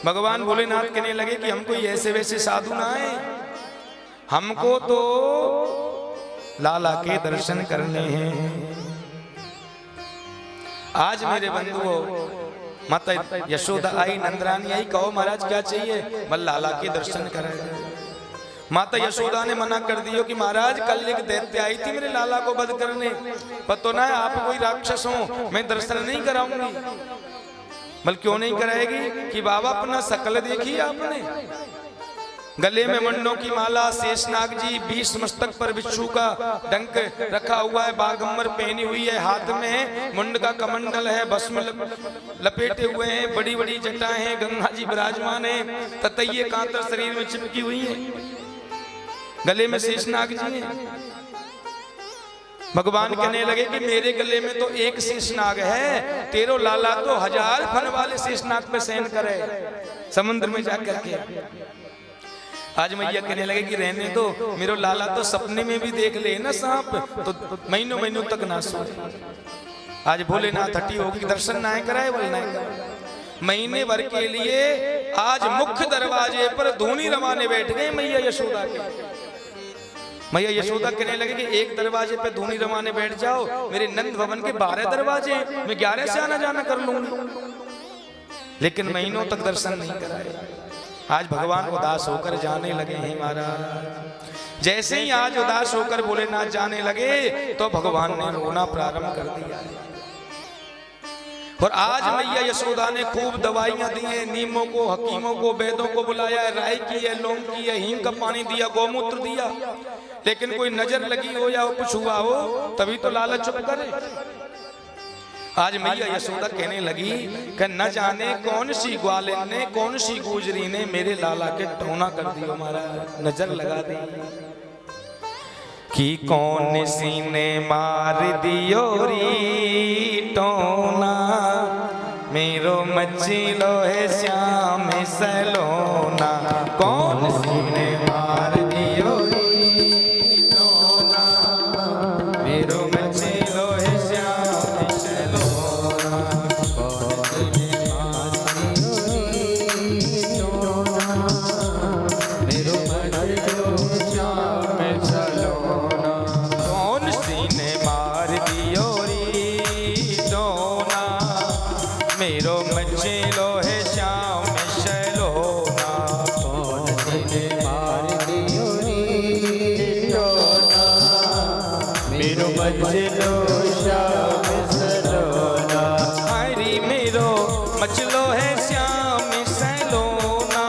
Speaker 3: भगवान भोलेनाथ कहने लगे कि हमको ऐसे वैसे साधु ना है, हमको तो लाला के दर्शन करने हैं। आज मेरे बंधुओं, माता यशोदा आई, नंदरानी आई, कहो महाराज क्या चाहिए? बल लाला के दर्शन कराए। माता यशोदा ने मना कर दियो कि महाराज कल एक दैत्य आई थी मेरे लाला को वध करने, पता ना है आप कोई राक्षस हो, मैं दर्शन नहीं कराऊंगी। बल क्यों नहीं कराएगी? कि बाबा अपना शकल देखी आपने, गले में मंडों की माला, शेषनाग जी, 20 मस्तक पर बिच्छू का डंक रखा हुआ है, बागम्बर पहनी हुई है, हाथ में मुंड का कमंडल है, भस्म लपेटे हुए हैं, बड़ी बड़ी जटाएं हैं, गंगा जी विराजमान है, ततैये कांतर शरीर में चिपकी हुई है, गले में शेषनाग जी है। भगवान कहने लगे कि मेरे गले में तो एक शेषनाग है, तेरो लाला तो 1000 फन वाले शेषनाग पे शयन करे समुद्र में जाकर के। आज मैया कहने लगे कि रहने दो, मेरो लाला तो सपने में भी देख ले ना सांप, तो महीनों महीनों तक ना सोए। आज भोलेनाथ हटी होगी, दर्शन ना कराए, बोल ना कराए। महीने भर के लिए आज मुख्य दरवाजे पर धूनी रवाने बैठ गए मैया यशोदा के। मैया यशोदा कहने लगे कि एक दरवाजे पे धूनी रवाने बैठ जाओ, मेरे नंद भवन के 12 दरवाजे, मैं 11 से आना जाना कर लूंगी। लेकिन महीनों तक दर्शन नहीं कराए। आज भगवान उदास होकर जाने लगे हैं महाराज। जैसे ही आज उदास होकर भोलेनाथ जाने लगे तो भगवान ने रोना प्रारंभ कर दिया। और आज मैया यशोदा ने खूब दवाइयां दी हैं, नीमों को, हकीमों को, वैद्यों को बुलाया है, राई की है, लौंग की है, हींग का पानी दिया, गौमूत्र दिया। लेकिन कोई नजर लगी हो या कुछ हुआ हो तभी तो लाला चुप करे। आज मैया यशोदा कहने लगी कि न जाने कौन सी ग्वालिन ने, कौन सी गुजरी ने मेरे लाला के टोना कर दिया, हमारा नजर लगा दी। कि कौन सी ने मार दियो री टोना, मेरो मचिलो है श्याम सलोना। कौन सी ने मार दियो री टोना, मेरो मचिलो है श्याम सलोना। कौन सी ने मार दियो री टोना, मेरो मचिलो श्याम सलोना। कौन सी ने मार दियो री टोना, मेरो मचलो है श्याम सलोना। कौन सी ने मार दियो री टोना,
Speaker 2: मेरो मचलो श्याम सलोना।
Speaker 3: हरी मेरो मचलो है श्याम सलोना।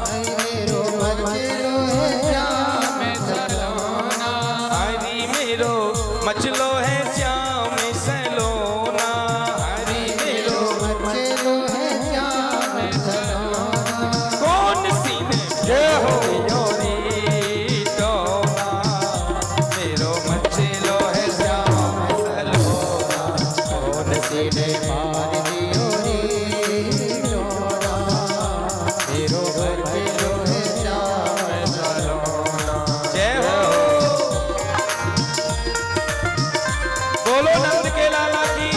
Speaker 4: मेरो मचलो है श्याम सलोना।
Speaker 3: हरी मेरो मचलो है श्याम सलोना। हरी मेरो
Speaker 4: मचलो है श्याम सलोना।
Speaker 3: कौन सी ने जय हो योरी टोना, मेरो मचलो है श्याम सलोना।
Speaker 4: कौन सी ने मार दियो री टोना, मेरो मचलो है श्याम सलोना।
Speaker 3: जय हो, बोलो नंद के लाला की।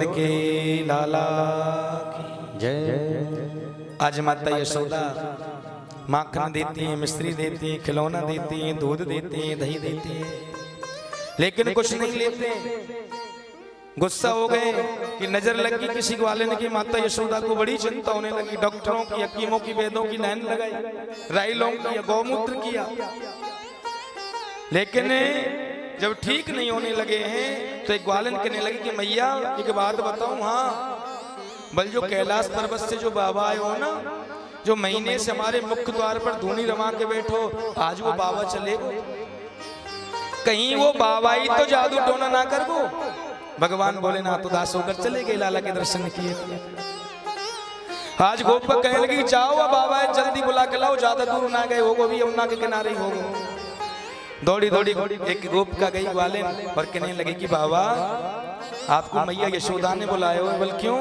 Speaker 3: के लाला की
Speaker 1: जय।
Speaker 3: आज माता यशोदा माखन देती हैं, मिश्री देती हैं, खिलौना देती हैं, दूध देती हैं, दही देती हैं, लेकिन कुछ नहीं लेते। गुस्सा हो गए कि नजर लगी किसी ग्वाले ने कि माता यशोदा को बड़ी चिंता होने लगी। डॉक्टरों की, हकीमों की, वेदों की लाइन लगाई, राइलों की, गौमूत्र किया, लेकिन जब ठीक नहीं होने लगे हैं तो एक ग्वालन कहने लगी कि मैया एक बात बताऊं, हाँ बल जो कैलाश पर्वत से जो बाबा आए हो ना, जो महीने से हमारे मुख्य द्वार पर धूनी रमा के बैठो, आज वो बाबा चले गए, कहीं वो बाबा ही तो जादू टोना ना कर गो। भगवान भोलेनाथ उदास होकर चले गए, लाला के दर्शन किए। आज गोप का कहने लगी जाओ बाबा जल्दी बुला के लाओ, ज्यादा दूर ना गए होगो, भी यमुना के किनारे ही होगो। दौड़ी दौड़ी एक गोप का गई ग्वाले और कहने लगी कि बाबा आपको मैया यशोदा ने बुलाया हो। बोल क्यों?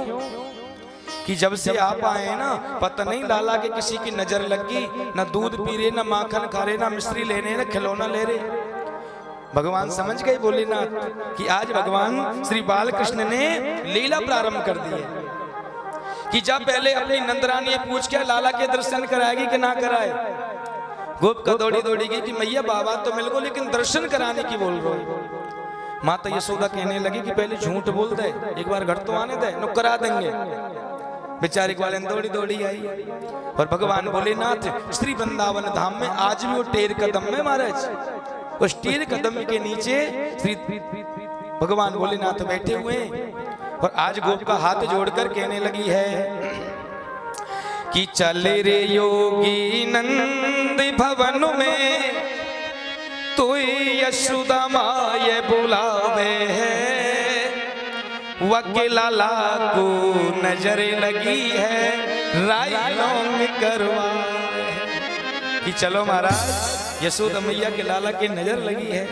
Speaker 3: कि जब से आप आए हैं ना, पता नहीं लाला के किसी की नजर लगी, ना दूध पी रहे, ना माखन खा रहे, ना मिश्री ले रहे, ना खिलौना ले रहे। भगवान समझ गए भोलेनाथ कि आज भगवान श्री बालकृष्ण ने लीला प्रारंभ कर दी है कि जब पहले अपनी नंदरानी पूछ के लाला के दर्शन कराएगी कि ना कराए। गोप का दौड़ी दौड़ी गई कि मैया बाबा तो मिल गो, लेकिन दर्शन कराने की बोल रहे हो। माता यशोदा कहने लगी कि पहले झूठ बोल दे, एक बार घर तो आने दे, नो करा देंगे। बेचारी वाले दौड़ी दौड़ी आई और भगवान भोलेनाथ श्री वृंदावन धाम में आज भी वो टेर कदम में महाराज, उस टेर कदम के नीचे श्री भगवान भोलेनाथ बैठे हुए हैं। और आज गोप का हाथ जोड़कर कहने लगी है कि चले रे योगी नंद भवन में, तू यशोदा माये बुलावे है, वकीलाला को नजर लगी है, राइलोंग करवा। कि चलो महाराज यशोदा मैया के लाला की नजर लगी है।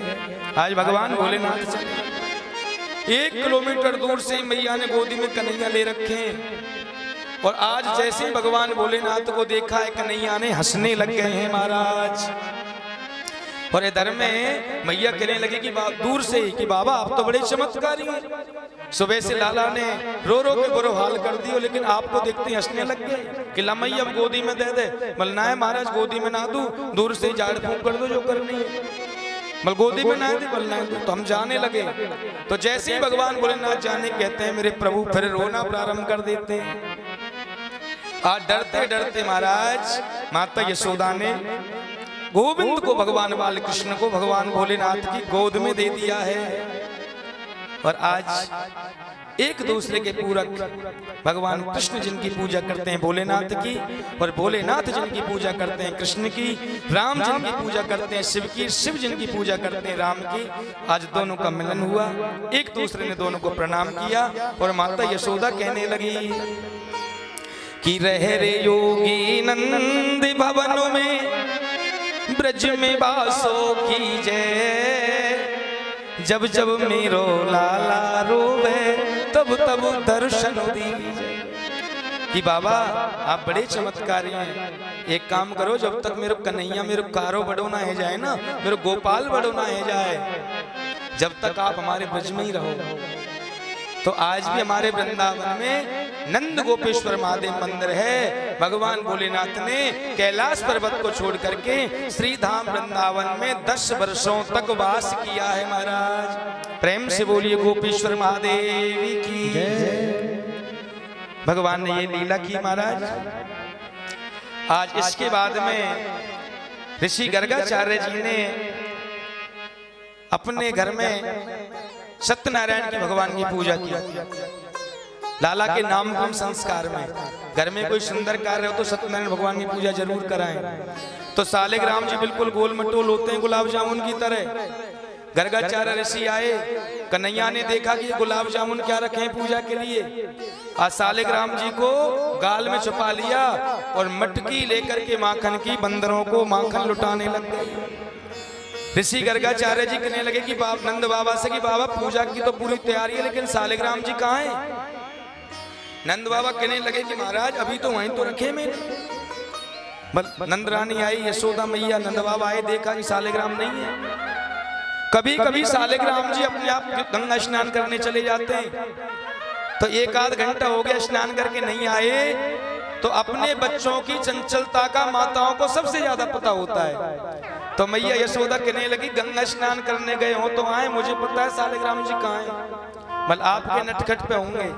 Speaker 3: आज भगवान भोलेनाथ चले, 1 किलोमीटर दूर से मैया ने गोदी में कन्हैया ले रखे हैं। और आज जैसे ही भगवान भोलेनाथ को देखा है, कन्हैया ने हंसने लग गए हैं महाराज। और इधर में मैया कहने लगी कि दूर से कि बाबा आप तो बड़े चमत्कारी हैं। सुबह से लाला ने रो रो के बुरो हाल कर दियो, लेकिन आपको देखते ही हंसने लग गए कि लमैया अब गोदी में दे दे। मलना है महाराज गोदी में ना दूं, दूर से झाड़ फूंक कर दो जो करनी है, मल गोदी में ना दे, मलना है। तो हम जाने लगे। तो जैसे ही भगवान भोलेनाथ जाने कहते हैं मेरे प्रभु फिर रोना प्रारंभ कर देते हैं। आज डरते डरते महाराज माता यशोदा ने गोविंद को, भगवान बालकृष्ण को भगवान भोलेनाथ की गोद में दे दिया है। और आज एक दूसरे के पूरक भगवान कृष्ण जिनकी पूजा करते हैं भोलेनाथ की, और भोलेनाथ जिनकी पूजा करते हैं कृष्ण की, राम जिनकी पूजा करते हैं शिव की, शिव जिनकी पूजा करते हैं राम की, आज दोनों का मिलन हुआ। एक दूसरे ने दोनों को प्रणाम किया। और माता यशोदा कहने लगी कि रह रे योगी नंद भवन में, ब्रज में बासो की जय, जब जब मेरो लाला रोवे, तब तब दर्शन दीजिए। कि बाबा आप बड़े चमत्कारी हैं, एक काम करो जब तक मेरे कन्हैया मेरे कारो बड़ो ना है जाए ना, मेरे गोपाल बड़ो ना है जाए, जब तक आप हमारे ब्रज में ही रहो। तो आज भी हमारे वृंदावन में नंद गोपेश्वर महादेव मंदिर है। भगवान भोलेनाथ ने कैलाश पर्वत को छोड़ करके श्रीधाम वृंदावन में 10 वर्षों तक वास किया है महाराज। प्रेम से बोलिए गोपेश्वर महादेव की जय। भगवान ने ये लीला की महाराज। आज इसके बाद में ऋषि गर्गाचार्य जी ने अपने घर में सत्यनारायण की भगवान की पूजा की। लाला के नामकरण संस्कार में घर में कोई सुंदर कार्य हो तो सत्यनारायण भगवान की पूजा जरूर कराएं। तो सालिग्राम जी बिल्कुल गोल मटोल होते हैं गुलाब जामुन की तरह। गर्गाचार्य ऋषि आए, कन्हैया ने देखा कि गुलाब जामुन क्या रखे हैं पूजा के लिए। आज सालिग्राम जी को गाल में छुपा लिया और मटकी लेकर के माखन की बंदरों को माखन लुटाने लग गए। ऋषि गर्गाचार्य जी कहने लगे कि नंद बाबा से कि बाबा पूजा की तो पूरी तैयारी है, लेकिन सालिग्राम जी कहाँ हैं? नंद बाबा कहने लगे कि महाराज अभी तो वहीं तो रखे मैंने। नंद रानी आई, यशोदा मैया, नंद बाबा आए, देखा कि सालिग्राम नहीं है। कभी कभी सालिग्राम जी अपने आप गंगा स्नान करने चले जाते हैं। तो एक आध घंटा हो गया स्नान करके नहीं आए, तो अपने बच्चों की चंचलता का माताओं को सबसे ज्यादा पता होता है। तो मैया यशोदा कहने लगी गंगा स्नान करने गए हो तो आए, मुझे पता है सालिग्राम जी कहाँ हैं, बल आपके नटखट पे होंगे।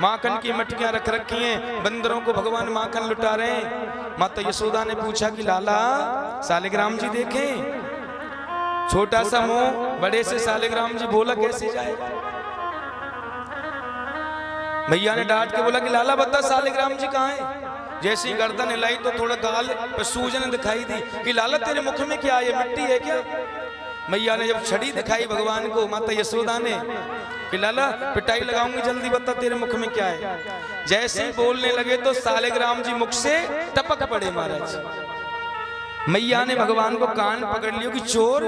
Speaker 3: माखन की मटकियां रख रखी हैं, बंदरों को भगवान माखन लुटा रहे हैं। माता यशोदा ने पूछा कि लाला सालिग्राम जी देखें, छोटा सा मुंह बड़े से सालिग्राम जी बोला कैसे जाएगा। मैया ने डांट के बोला कि लाला बता सालिग्राम जी कहाँ हैं। जैसे ही गर्दन हिलाई तो थोड़ा गाल पर सूजन दिखाई दी कि लाला तेरे मुख में क्या है, मिट्टी है क्या। मैया ने जब छड़ी दिखाई भगवान को माता यशोदा ने कि लाला पिटाई लगाऊंगी, जल्दी बता तेरे मुख में क्या है। जैसे ही बोलने लगे तो सालिग्राम जी मुख से टपक पड़े महाराज। मैया ने भगवान को कान पकड़ लियो कि चोर,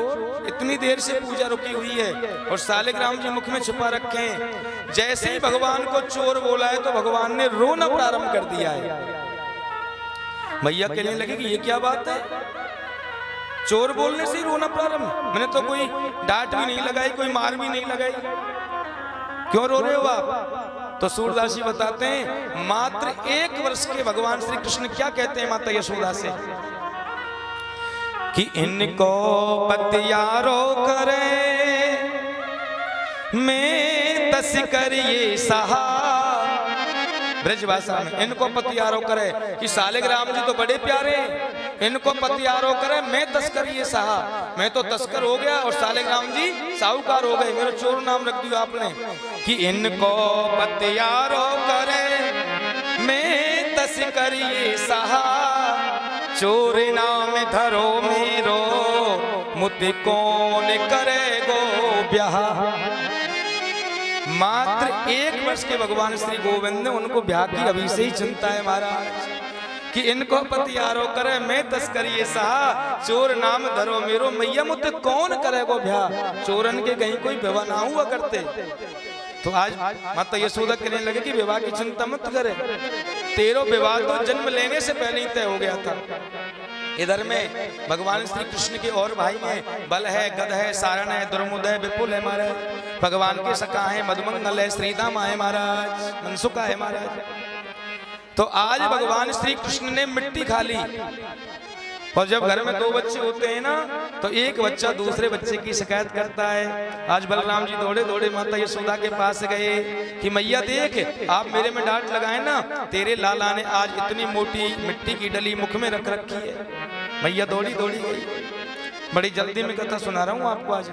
Speaker 3: इतनी देर से पूजा रुकी हुई है और सालिग्राम जी मुख में छुपा रखे हैं। जैसे ही भगवान को चोर बोला है तो भगवान ने रोना प्रारंभ कर दिया है। मैया कहने लगी कि ये क्या बात है, चोर बोलने से ही रोना प्रारंभ। मैंने तो कोई डांट भी नहीं लगाई, कोई मार भी नहीं लगाई, क्यों रो रहे हो आप। तो सूरदास जी बताते हैं मात्र 1 वर्ष के भगवान श्री कृष्ण क्या कहते हैं माता यशोदा से कि इनको पतियारो करे मैं तस करिए सहा। ब्रजभाषा में इनको पतियारो करे कि सालिग्राम जी तो बड़े प्यारे, इनको पतियारो करे मैं तस्कर ये सहा। मैं तो तस्कर हो गया और सालिग्राम जी साहूकार हो गए, मेरा चोर नाम रख दिया आपने। कि इनको पतियारो करे मैं तस्कर ये सहा, चोर नाम धरो मेरो मुझे कौन करेगो ब्याह। मात्र 1 वर्ष के भगवान श्री गोविंद ने उनको ब्याह की अभी से ही चिंता है महाराज कि इनको पतियारो करे मैं तस्करिए सहा, चोर नाम धरो मेरो। मैया मुझे कौन करेगो ब्याह, चोरन के कहीं कोई विवाह ना हुआ करते। तो आज माता यशोदा कहने लगे कि विवाह की चिंता मत करे, तेरो विवाह तो जन्म लेने से पहले ही तय हो गया था। इधर में भगवान श्री कृष्ण के और भाई हैं, बल है, गद है, सारण है, दुर्मुद है, विपुल है महाराज। भगवान के सखा है, मधुमंगल है, श्रीदामा है महाराज, मनसुका है महाराज। तो आज भगवान श्री कृष्ण ने मिट्टी खा ली। और जब घर में 2 बच्चे होते हैं ना तो एक बच्चा दूसरे बच्चे की शिकायत करता है। आज बलराम जी दौड़े दौड़े माता यशोदा के पास गए कि मैया देख आप मेरे में डांट लगाए ना, तेरे लाला ने आज इतनी मोटी मिट्टी की डली मुख में रख रखी है। मैया दौड़ी दौड़ी गई। बड़ी जल्दी में कथा सुना रहा हूँ आपको आज।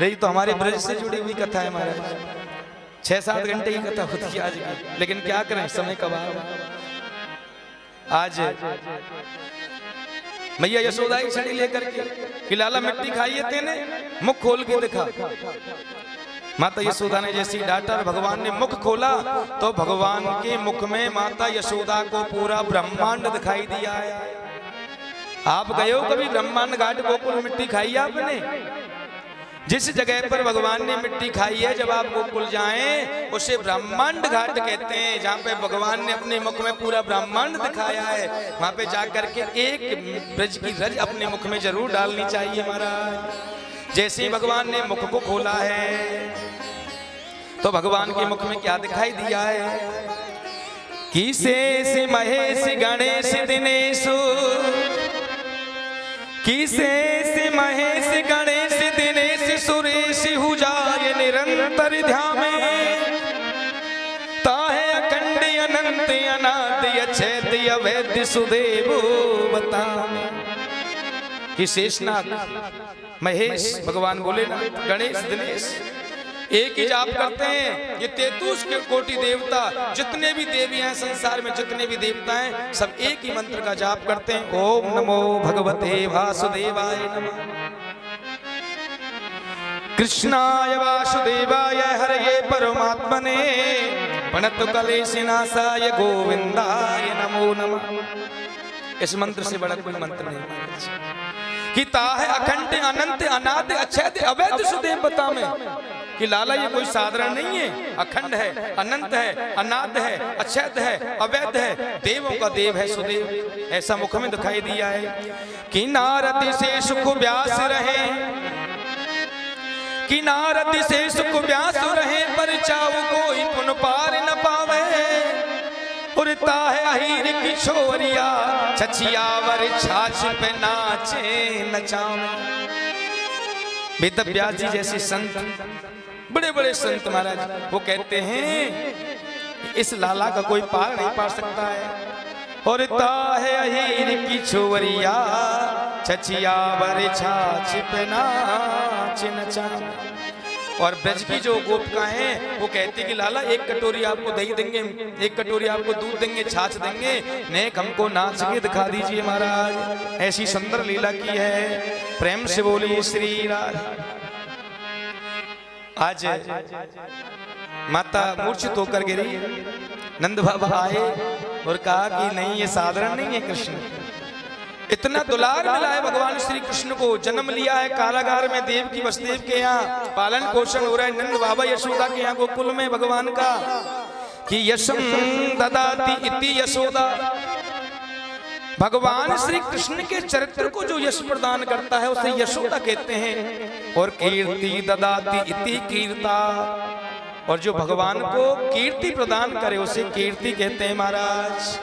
Speaker 3: यही तो हमारे ब्रज से जुड़ी हुई कथा है महाराज। 6-7 घंटे की कथा होती है आज की, लेकिन क्या करें समय का अभाव। आज मैया यशोदा की छड़ी लेकर के कि लाला मिट्टी खाई है तेने, मुख खोल के दिखा। माता यशोदा ने जैसी डांटा और भगवान ने मुख खोला तो भगवान के मुख में माता यशोदा को पूरा ब्रह्मांड दिखाई दिया है। आप गए हो कभी ब्रह्मांड घाट गोकुल, मिट्टी खाई आपने? जिस जगह पर भगवान ने मिट्टी खाई है जब आप गोकुल जाएं उसे ब्रह्मांड घाट कहते हैं, जहाँ पे भगवान ने अपने मुख में पूरा ब्रह्मांड दिखाया है। वहां पे जाकर के एक ब्रज की रज अपने मुख में जरूर डालनी चाहिए महाराज। जैसे ही भगवान ने मुख को खोला है तो भगवान के मुख में क्या दिखाई दिया है कि शेष महेश गणेश दिनेश, कि शेष महेश गणेश दिनेश सुरेश हुजाए निरंतर ध्यान में, ताहे अखंड अनंत अनाद अछेद अवैध सुदेव बता। कि शेषनाग महेश भगवान बोले ना, गणेश दिनेश एक ही जाप करते हैं। ये 33 के कोटि देवता, जितने भी देवियां हैं संसार में, जितने भी देवता हैं, सब एक ही मंत्र का जाप करते हैं। ओम नमो भगवते वासुदेवाय नमः, कृष्णाय वासुदेवाय हरये परमात्मने, प्रणत कलेशनाशाय गोविंदाय नमो नमः। इस मंत्र से बड़ा कोई मंत्र नहीं कि ताहे अखंड अनंत अनाद अछेद अवैध सुदेव बता में। कि लाला ये कोई साधारण नहीं है, अखंड है, अनंत है, अनाद है, अछेद है, अवैध है, देवों का देव है सुदेव। ऐसा मुख में दिखाई दिया है कि नारद से सुख व्यास रहे, कि नारद से सुख व्यास रहे पर चाऊ कोई पुन पार न पावे। उड़ता है अहीर की छोरिया छछियावर छाछ पे नाचे नचावे। वेद व्यास जी जैसे संत, बड़े बड़े संत महाराज, वो कहते हैं इस लाला का कोई पार नहीं पा सकता है। और ताहे अहीर की छोरिया छछियावर छाछ पे नाच नचावे। और ब्रज की जो गोपिकाएं हैं वो कहती कि लाला एक कटोरी आपको दही देंगे, एक कटोरी आपको दूध देंगे, छाछ देंगे, नेक हमको नाच के दिखा दीजिए महाराज। ऐसी सुंदर लीला की है। प्रेम से बोलिए श्री राधा। आज माता मूर्छित होकर गिरी, नंद बाबा आए और कहा कि नहीं ये साधारण नहीं है कृष्ण, इतना दुलार मिला है भगवान श्री कृष्ण को। जन्म लिया है कारागार में देव की वसुदेव के यहाँ, पालन पोषण हो रहा है नंद बाबा यशोदा के यहाँ गोकुल में भगवान का। कि यशम ददाति इति यशोदा, भगवान श्री कृष्ण के चरित्र को जो यश प्रदान करता है उसे यशोदा कहते हैं। और कीर्ति ददाति इति कीर्ता, और जो भगवान को कीर्ति प्रदान करे उसे कीर्ति कहते हैं महाराज।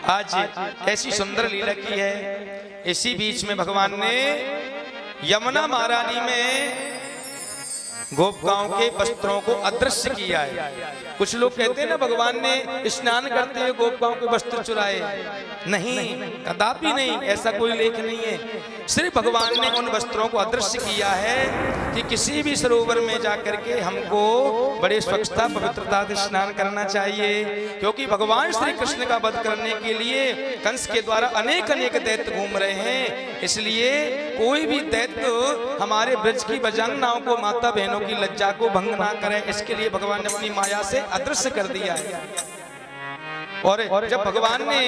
Speaker 3: आज ऐसी सुंदर लीला की है। इसी बीच में भगवान ने यमुना महारानी में गोपिकाओं के वस्त्रों को अदृश्य किया है। कुछ लोग कहते हैं ना भगवान ने स्नान करते हुए गोपिकाओं के वस्त्र चुराए, नहीं, कदापि नहीं, ऐसा कोई लेख नहीं है। सिर्फ भगवान ने उन वस्त्रों को अदृश्य किया है कि किसी भी सरोवर में जाकर के हमको बड़े स्वच्छता पवित्रता से स्नान करना चाहिए। क्योंकि भगवान श्री कृष्ण का वध करने के लिए कंस के द्वारा अनेक अनेक दैत्य घूम रहे हैं, इसलिए कोई भी दैत्य हमारे ब्रज की बजंगनाओं को, माता बहनों की लज्जा को भंग ना करे, इसके लिए भगवान ने अपनी माया से अदृश्य कर दिया है। और जब भगवान ने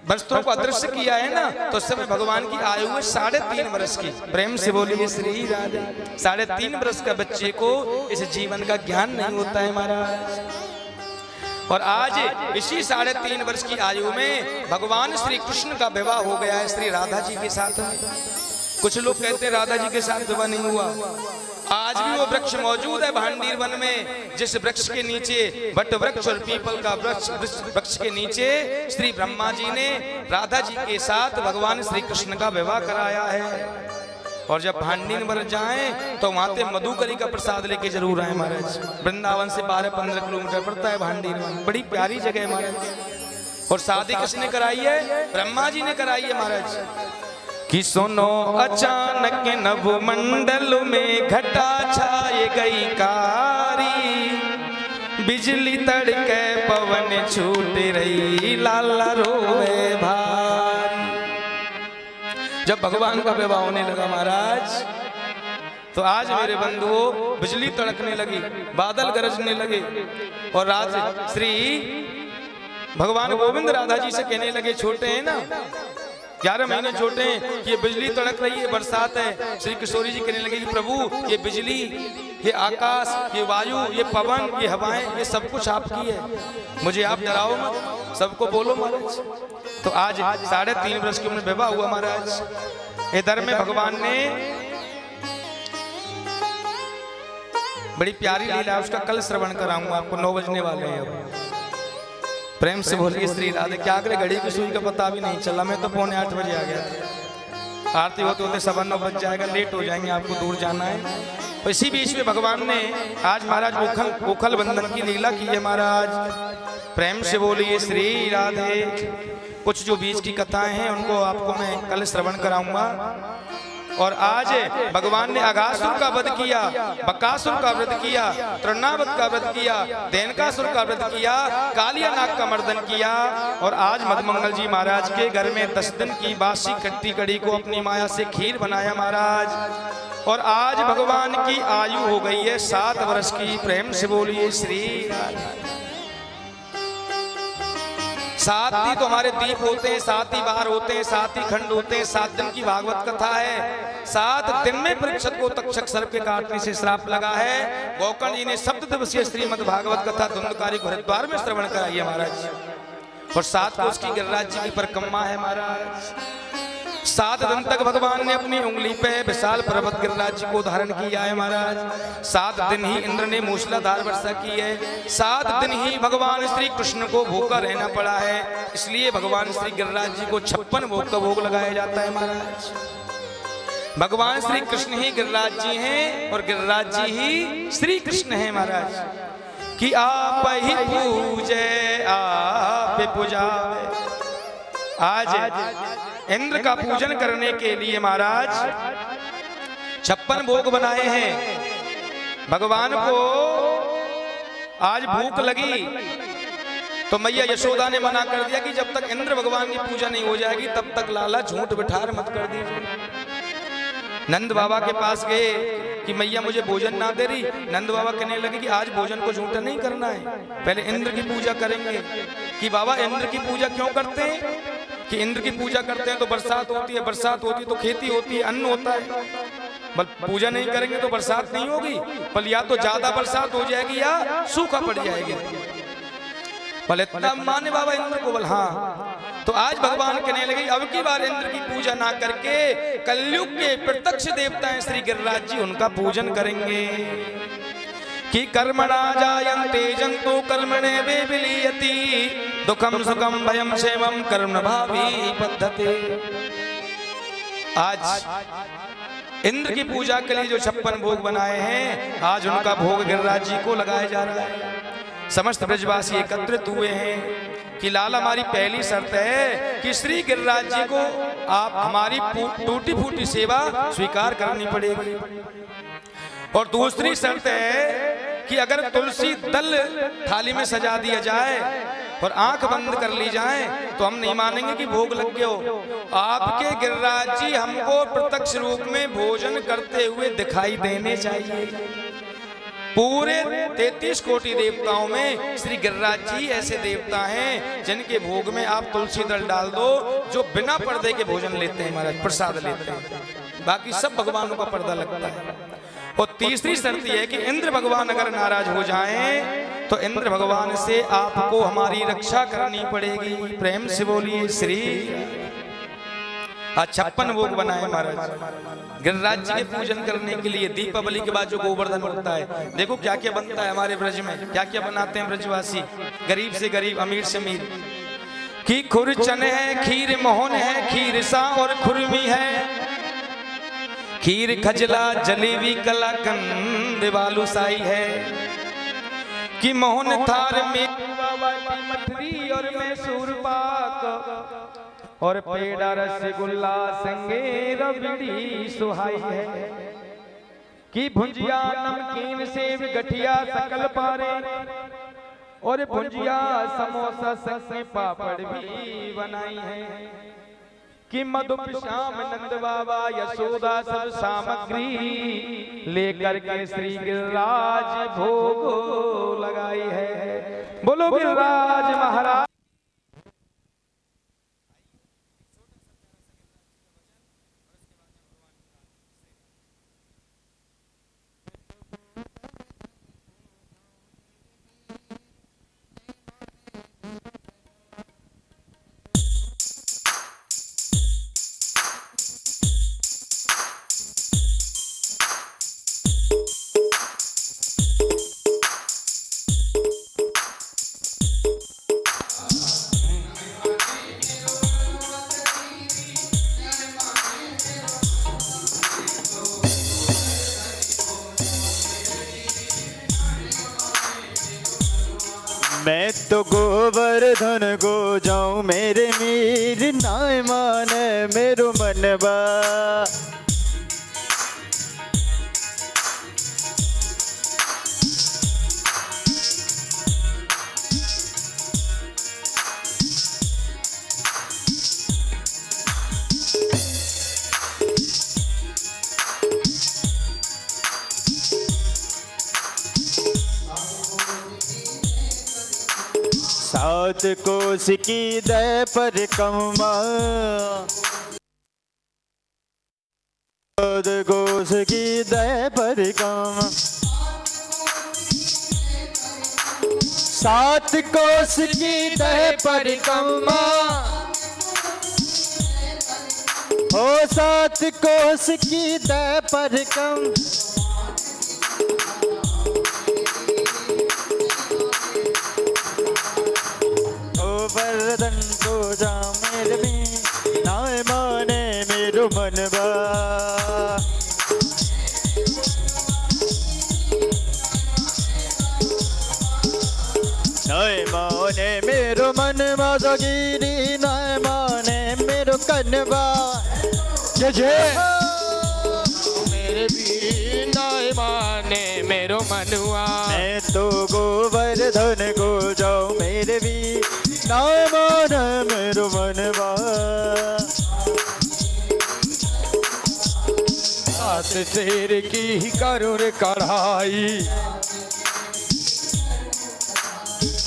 Speaker 3: वस्त्रों को अदृश्य किया है ना, तो उस समय भगवान की आयु है 3.5 वर्ष की। प्रेम से बोलिए श्री राधे। 3.5 वर्ष का बच्चे को इस जीवन का ज्ञान नहीं होता है महाराज। और आज इसी 3.5 वर्ष की आयु में भगवान श्री कृष्ण का विवाह हो गया है श्री राधा जी के साथ। कुछ लोग कहते हैं राधा जी के साथ विवाह नहीं हुआ। आज भी वो वृक्ष मौजूद है भांडीर वन में, जिस वृक्ष के नीचे, वट वृक्ष और पीपल का वृक्ष के नीचे श्री ब्रह्मा जी ने राधा जी के साथ भगवान श्री कृष्ण का विवाह कराया है। और जब भांडीर वन जाएं तो वहां पे मधुकरी का प्रसाद लेके जरूर आए महाराज। वृंदावन से 12-15 किलोमीटर पड़ता है भांडीर वन, बड़ी प्यारी जगह है महाराज। और शादी किसने कराई है? ब्रह्मा जी ने कराई है महाराज। कि सुनो अचानक नभ मंडल में घटा छाए गई कारी, बिजली तड़के पवन छूट रही लाला रोवे भारी। जब भगवान का विवाह होने लगा महाराज, तो आज मेरे बंधुओं बिजली तड़कने लगी, बादल गरजने लगे, और राज श्री भगवान गोविंद राधा जी से कहने लगे, छोटे हैं ना, 11 महीने छोटे हैं, ये बिजली तड़क रही है, बरसात है। श्री किशोरी जी कहने लगे कि प्रभु ये बिजली, ये आकाश, ये वायु, ये पवन, ये हवाएं, ये सब कुछ आपकी है, मुझे आप डराओ मत, सबको बोलो महाराज। तो आज 3.5 वर्ष की उम्र में विवाह हुआ महाराज। इधर में भगवान ने बड़ी प्यारी लीला, उसका कल श्रवण कराऊंगा आपको, 9 बजने वाले हैं अब। प्रेम से बोलिए श्री राधे। क्या करे, घड़ी की सुई का पता भी नहीं चला, मैं तो 7:45 बजे आ गया था। आरती होते होते 9:15 बज जाएगा, लेट हो जाएंगे, आपको दूर जाना है। तो इसी बीच में भगवान ने आज महाराज ओखल बंधन की लीला की है महाराज। प्रेम से बोलिए श्री राधे। कुछ जो बीच की कथाएं हैं उनको आपको मैं कल श्रवण कराऊंगा। और आज भगवान ने अघासुर का वध किया, बकासुर का वध किया, तृणावत का वध किया, देनकासुर का वध किया, कालिया नाग का मर्दन किया। और आज मधुमंगल जी महाराज के घर में 10 दिन की बासी खट्टी कड़ी को अपनी माया से खीर बनाया महाराज। और आज भगवान की आयु हो गई है 7 वर्ष की। प्रेम से बोलिए श्री राधे। 7 ही तो हमारे दीप होते हैं, 7 ही बार होते हैं, 7 ही खंड होते हैं, 7 दिन की भागवत कथा है। 7 दिन में परीक्षित को तक्षक सर्प के काटने से श्राप लगा है। गोकर्ण जी ने 7 दिवसीय श्रीमद् भागवत कथा धुंधकारी को हरिद्वार में श्रवण कराई है महाराज। और 7 को उसकी गिरिराज जी की परिक्रमा है महाराज। 7 दिन तक भगवान ने अपनी उंगली पे विशाल पर्वत गिरिराज जी को धारण किया है महाराज। 7 दिन ही इंद्र ने मूसलाधार वर्षा की है। 7 दिन ही भगवान श्री कृष्ण को भूखा रहना पड़ा है। इसलिए भगवान श्री गिरिराज जी को 56 भोग का भोग लगाया जाता है महाराज। भगवान श्री कृष्ण ही गिरिराज जी हैं और गिरिराज जी ही श्री कृष्ण हैं महाराज। कि आप ही पूजे आप पूजावे। आज इंद्र का पूजन करने के लिए महाराज 56 भोग बनाए हैं। भगवान को आज भूख लगी तो मैया यशोदा ने मना कर दिया कि जब तक इंद्र भगवान की पूजा नहीं हो जाएगी तब तक लाला झूठ बिठार मत कर दीजिए। नंद बाबा के पास गए कि मैया मुझे भोजन ना दे रही। नंद बाबा कहने लगे कि आज भोजन को झूठा नहीं करना है, पहले इंद्र की पूजा करेंगे। कि बाबा इंद्र की पूजा क्यों करते हैं? कि इंद्र की पूजा करते हैं तो बरसात होती है, बरसात होती है तो खेती होती है, अन्न होता है। बल पूजा नहीं करेंगे तो बरसात नहीं होगी, पर या तो ज्यादा बरसात हो जाएगी या सूखा पड़ जाएगी। बोले इतना माने बाबा इंद्र को? बोल हाँ। तो आज भगवान कहने लगे अब की बार इंद्र की पूजा ना करके कलयुग के प्रत्यक्ष देवता हैं श्री गिरिराज जी, उनका पूजन करेंगे। कि कर्मणा जायन्ते जन्तु कर्मणे वे विलीयति दुखम सुखम भयम क्षेमम कर्म भावी पद्धति। आज इंद्र की पूजा के लिए जो 56 भोग बनाए हैं, आज उनका भोग गिरिराज जी को लगाया जा रहा है। समस्त ब्रजवासी एकत्रित हुए हैं कि लाल हमारी पहली शर्त है कि श्री गिरिराज जी को आप हमारी टूटी फूटी सेवा स्वीकार करनी पड़ेगी। और दूसरी शर्त है कि अगर तुलसी दल थाली में सजा दिया जाए और आंख बंद कर ली जाए तो हम नहीं मानेंगे कि भोग लग गया हो। आपके गिरिराज जी हमको प्रत्यक्ष रूप में भोजन करते हुए दिखाई देने चाहिए। पूरे 33 कोटि देवताओं में श्री गिरिराज जी ऐसे देवता हैं जिनके भोग में आप तुलसी दल डाल दो, जो बिना पर्दे के भोजन लेते हैं महाराज, प्रसाद लेते हैं। बाकी सब भगवानों का पर्दा लगता है। और तीसरी शर्त यह है कि इंद्र भगवान अगर नाराज हो जाएं तो इंद्र भगवान से आपको हमारी रक्षा करनी पड़ेगी। प्रेम से बोलिए श्री। आज 56 भोग बनाए महाराज गिरिराज जी के पूजन करने के लिए। दीपावली के बाद जो गोवर्धन बनता है, देखो क्या क्या बनता है हमारे ब्रज में, क्या क्या बनाते हैं ब्रजवासी, गरीब से गरीब, अमीर से अमीर। कि खुरचन है, खीर मोहन है, खीर सा और खुरमी है, खीर खजला जलेबी कलाकंद बालूशाही है। कि मोहन थार में मठरी और मैसूर पाक और पेड़ा रसगुल्ला संगे रबड़ी सुहाई है। कि भुंजिया नमकीन सेव गठिया सकल पारे और भुंजिया समोसा संगे पापड़ भी बनाई है। कि मधुप श्याम नंद बाबा यशोदा सब सामग्री लेकर के श्री गिरिराज भोग लगाई है। बोलो गिरिराज महाराज।
Speaker 2: मैं तो गोवर्धन को जाऊं मेरे मीर नाय माने मेरो मनबा। सात कोस की दय परिक्रमा, सात कोस की दय परिक्रमा, सात कोस की दय परिक्रमा हो 7 कोस की दय परिकम ओ वरदन को जा मेरे भी नाय माने मेरो मनवा नाय माने मेरो मनवा जोगिरी नाय माने मेरो कनवा
Speaker 1: जय जय मेरे भी नाय माने मेरो मनुआ
Speaker 2: मैं तो गोवर्धन को जाऊं मेरे भी नाय माने मेरो मनवा
Speaker 1: सात शेर की करुण कढ़ाई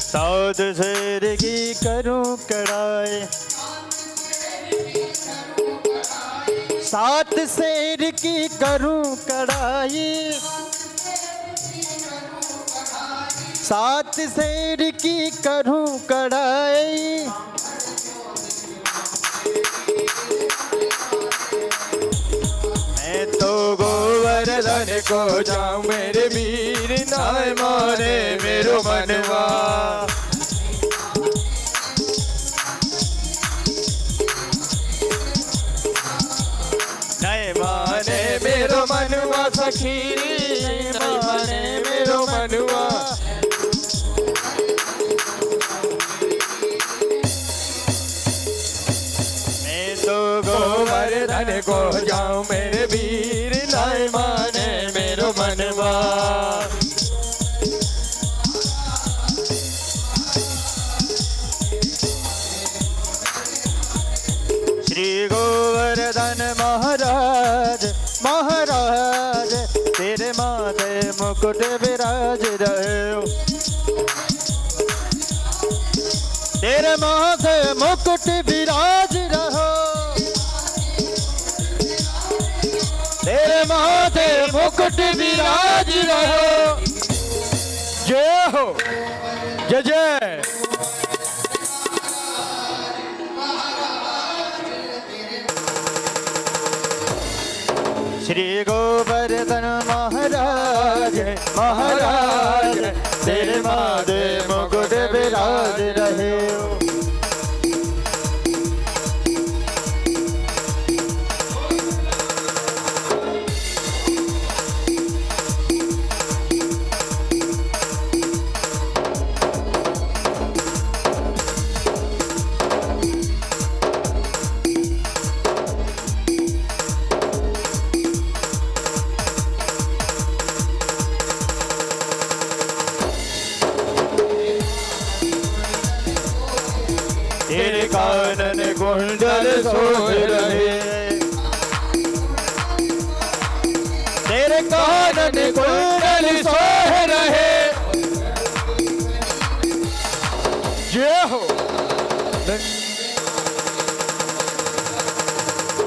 Speaker 2: 7 शेर की करूं कढ़ाई 7 शेर की करूं कढ़ाई 7 शेर की करूं कढ़ाई मैं तो गोवर्धन को जाऊं मेरे वीर नाय माने मेरो मनवा नाय माने मेरो मनवा सखीरी माने मेरो मनवा मैं तो गोवर्धन को जाऊं मेरे वीर नाय माने मेरो मनवा श्री गोवर्धन महाराज महाराज तेरे माथे मुकुट विराज रहे तेरे माथे मुकुट विराज रहो तेरे माथे मुकुट विराज रहो
Speaker 1: जय हो जय जय
Speaker 2: श्री गोवर्धन महाराज महाराज तेरे माथे मुकुट विराज रहे तेरे कानन कुंडल सोच रहे तेरे कानन कुंडल सोच रहे
Speaker 1: जय हो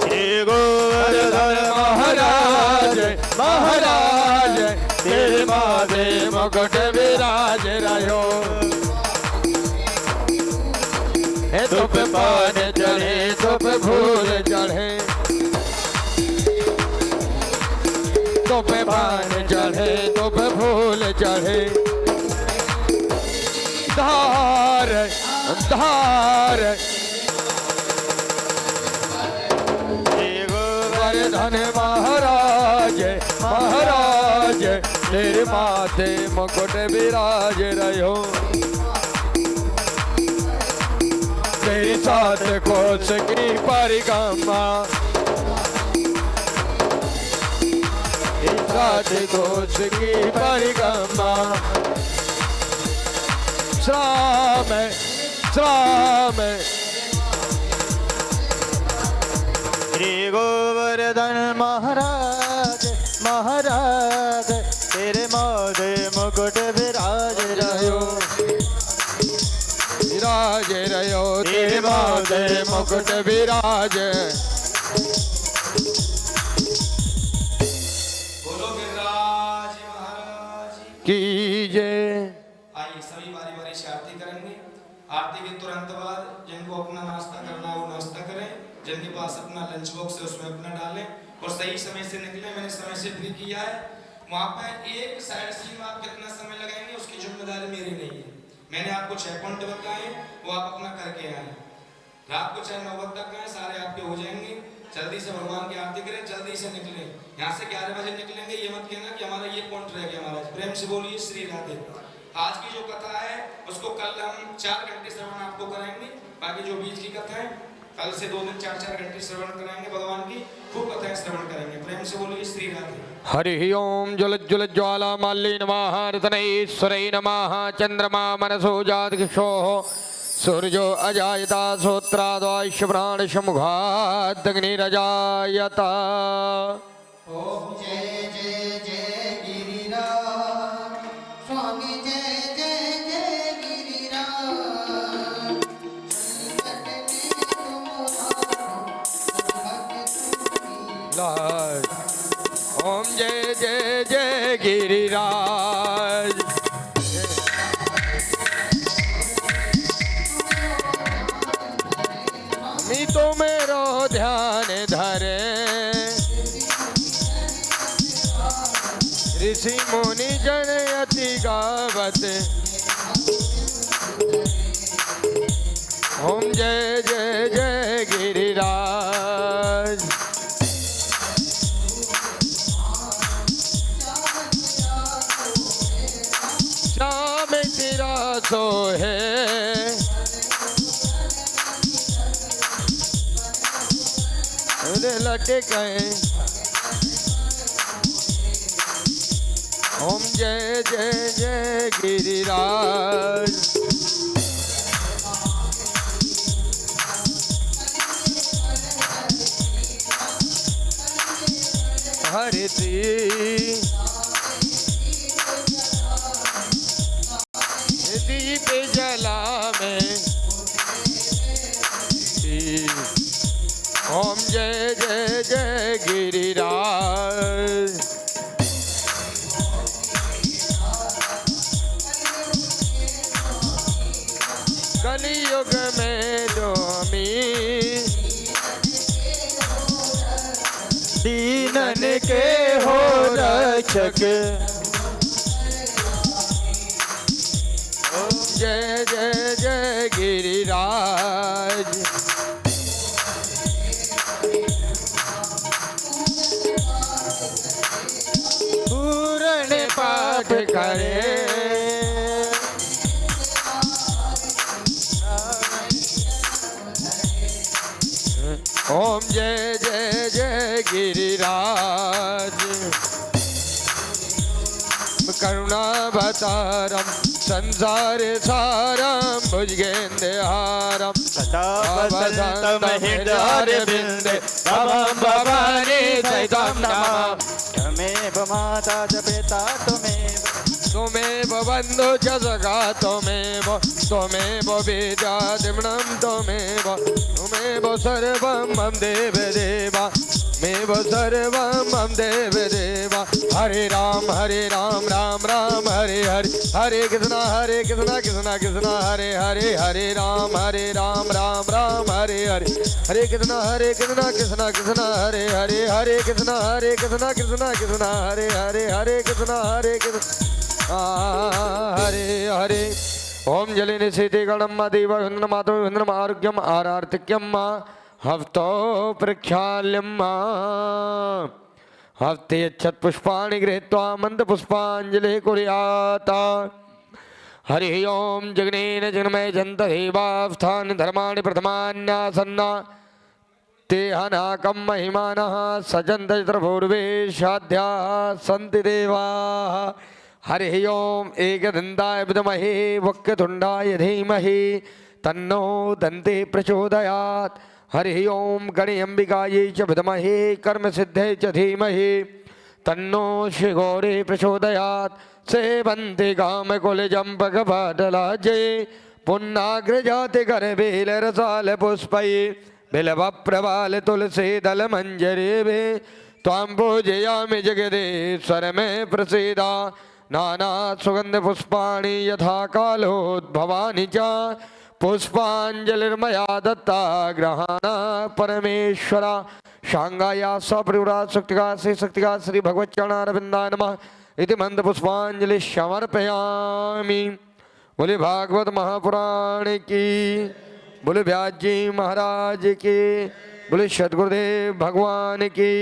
Speaker 2: श्री गोवर्धन महाराज महाराज तेरे माथे
Speaker 1: मुकुट विराज रहो धूप पान चढ़े धूप फूल चढ़े धूप पान चढ़े धूप फूल चढ़े धार धार गोवर्धन महाराज महाराज तेरे माथे मुकुट विराज रहो तेरी 7 कोस की परिक्रमा 7 कोस की परिक्रमा श्राम
Speaker 2: श्री गोवर्धन महाराज महाराज तेरे माथे मुकुट विराज रहो
Speaker 1: विराज रहो तेरे माथे मुकुट विराज
Speaker 3: बोलो गिरिराज महाराज
Speaker 1: की जय।
Speaker 3: आइए सभी बारी बारी से आरती करेंगे। आरती के तुरंत बाद जिनको अपना नाश्ता करना है वो नाश्ता करें। जिनके पास अपना लंच बॉक्स है उसमें अपना डालें और सही समय से निकलें। मैंने समय से फ्री किया है। वहाँ पे एक साइड सीन में आप कितना समय लगाएंगे उसकी जिम्मेदारी मेरी नहीं है। मैंने आपको 6 पॉइंट बताए, वो आप अपना करके आए। रात को चाहे 9 बजे तक आए, सारे आपके हो जाएंगे। जल्दी से भगवान की आरती करें, जल्दी से निकलें। यहाँ से 11 बजे निकलेंगे, ये मत कहना कि हमारा ये पॉइंट रह गया। महाराज प्रेम से बोलिए श्री राधे। आज की जो कथा है उसको कल हम 4 घंटे श्रवण आपको कराएंगे। बाकी जो बीच की कथा है कल से 2 दिन 4-4 घंटे श्रवण कराएंगे। भगवान की खूब कथाएं श्रवण करेंगे। प्रेम से बोलिए श्री राधे।
Speaker 1: हरि ओम ज्वल ज्वाला माल्ली नमः रत्नेश्वरै नमः चंद्रमा मनसो जातकिशो सूर्यो अजायता श्रोत्राद्वाश्य प्राण समुखादग्निरजायता।
Speaker 4: ओम जय जय जय गिरिराज स्वामी जय जय जय गिरिराज संकट में तुम हारो संकट तुम्ही।
Speaker 1: लाज। ओम जय जय जय गिरिराज। मी तो मेरो ध्यान धरे ऋषि मुनि जन अति गावत। ओम जय जय जय गिरिराज। श्याम तेरा सोहे लटके। ओम जय जय जय गिरिराज। हरि दीप जला में। ओम जय जय जय गिरिराज। कलियुग में डोमी
Speaker 2: दीनन के हो रक्षक।
Speaker 1: ओम जय जय जय गिरिराज। पूर्ण पाठ करे ओम जय जय जय गिरिराज। करुणावतारम संसार सारम भुजगेन्द्रहारम
Speaker 2: सदा वसंतम हृदयारविंदे तमं भवानी सहितं नमामि। त्वमेव माता च पिता त्वमेव
Speaker 1: त्वमेव बन्धु च सखा त्वमेव त्वमेव विद्यादिमनं त्वमेव त्वमेव सर्वं मम देव देवा मेव सर्वं मम देव देवा। हरे राम राम राम हरे हरे हरे कृष्णा कृष्णा कृष्णा हरे हरे हरे राम राम राम हरे हरे हरे कृष्णा कृष्णा कृष्णा हरे हरे हरे कृष्णा कृष्णा कृष्णा हरे हरे हरे कृष्णा हरे हरे। ओम जलिनि सीते गणम देव वंदन माधव वंदनम आरोग्यम आरार्तिक्यम हफ्तो प्रख्याल्यम हफ्ते अच्छत पुष्पाणि गृहीत्वा मंद पुष्पांजलि कुर्यात्। हरि ओम जगनेन जगन्मय जन्त देवास्थान धर्माणि प्रथमान्यासन्ना तेहनाकं महिमानः सजन्त यत्र पूर्वेशाद्या सन्ति देवाः। हरि ओम एकदन्ताय विद्महे वक्रतुण्डाय धीमहि तन्नो दन्ते प्रचोदयात्। हरि ओम गणेम्बिकायै च विद्महे कर्मसिद्धये च धीमहि तन्नो श्रीगौरी प्रचोदयात्। सेवन्ति कामकुलजम्बकपाटलाजे पुन्नाग्रजाति करवेलरसालपुष्पै बिल्वप्रवाल तुलसीदलमञ्जरीभि त्वां पूजयामि जगदीश्वर मे प्रसीदा। नाना सुगंध पुष्पाणि यथा कालोद्भवानि च पुष्पांजलिर्मया दत्ता ग्रहाणा परमेश्वरा शांगाया सप्रिवरा शक्तिका श्री शक्तिका श्री भगवत चरणारविंदाय नमः इति मंत्र पुष्पांजलि समर्पयामि। बोले भागवत महापुराण की, बोले व्यास जी महाराज की, बोले सद्गुरुदेव भगवान की।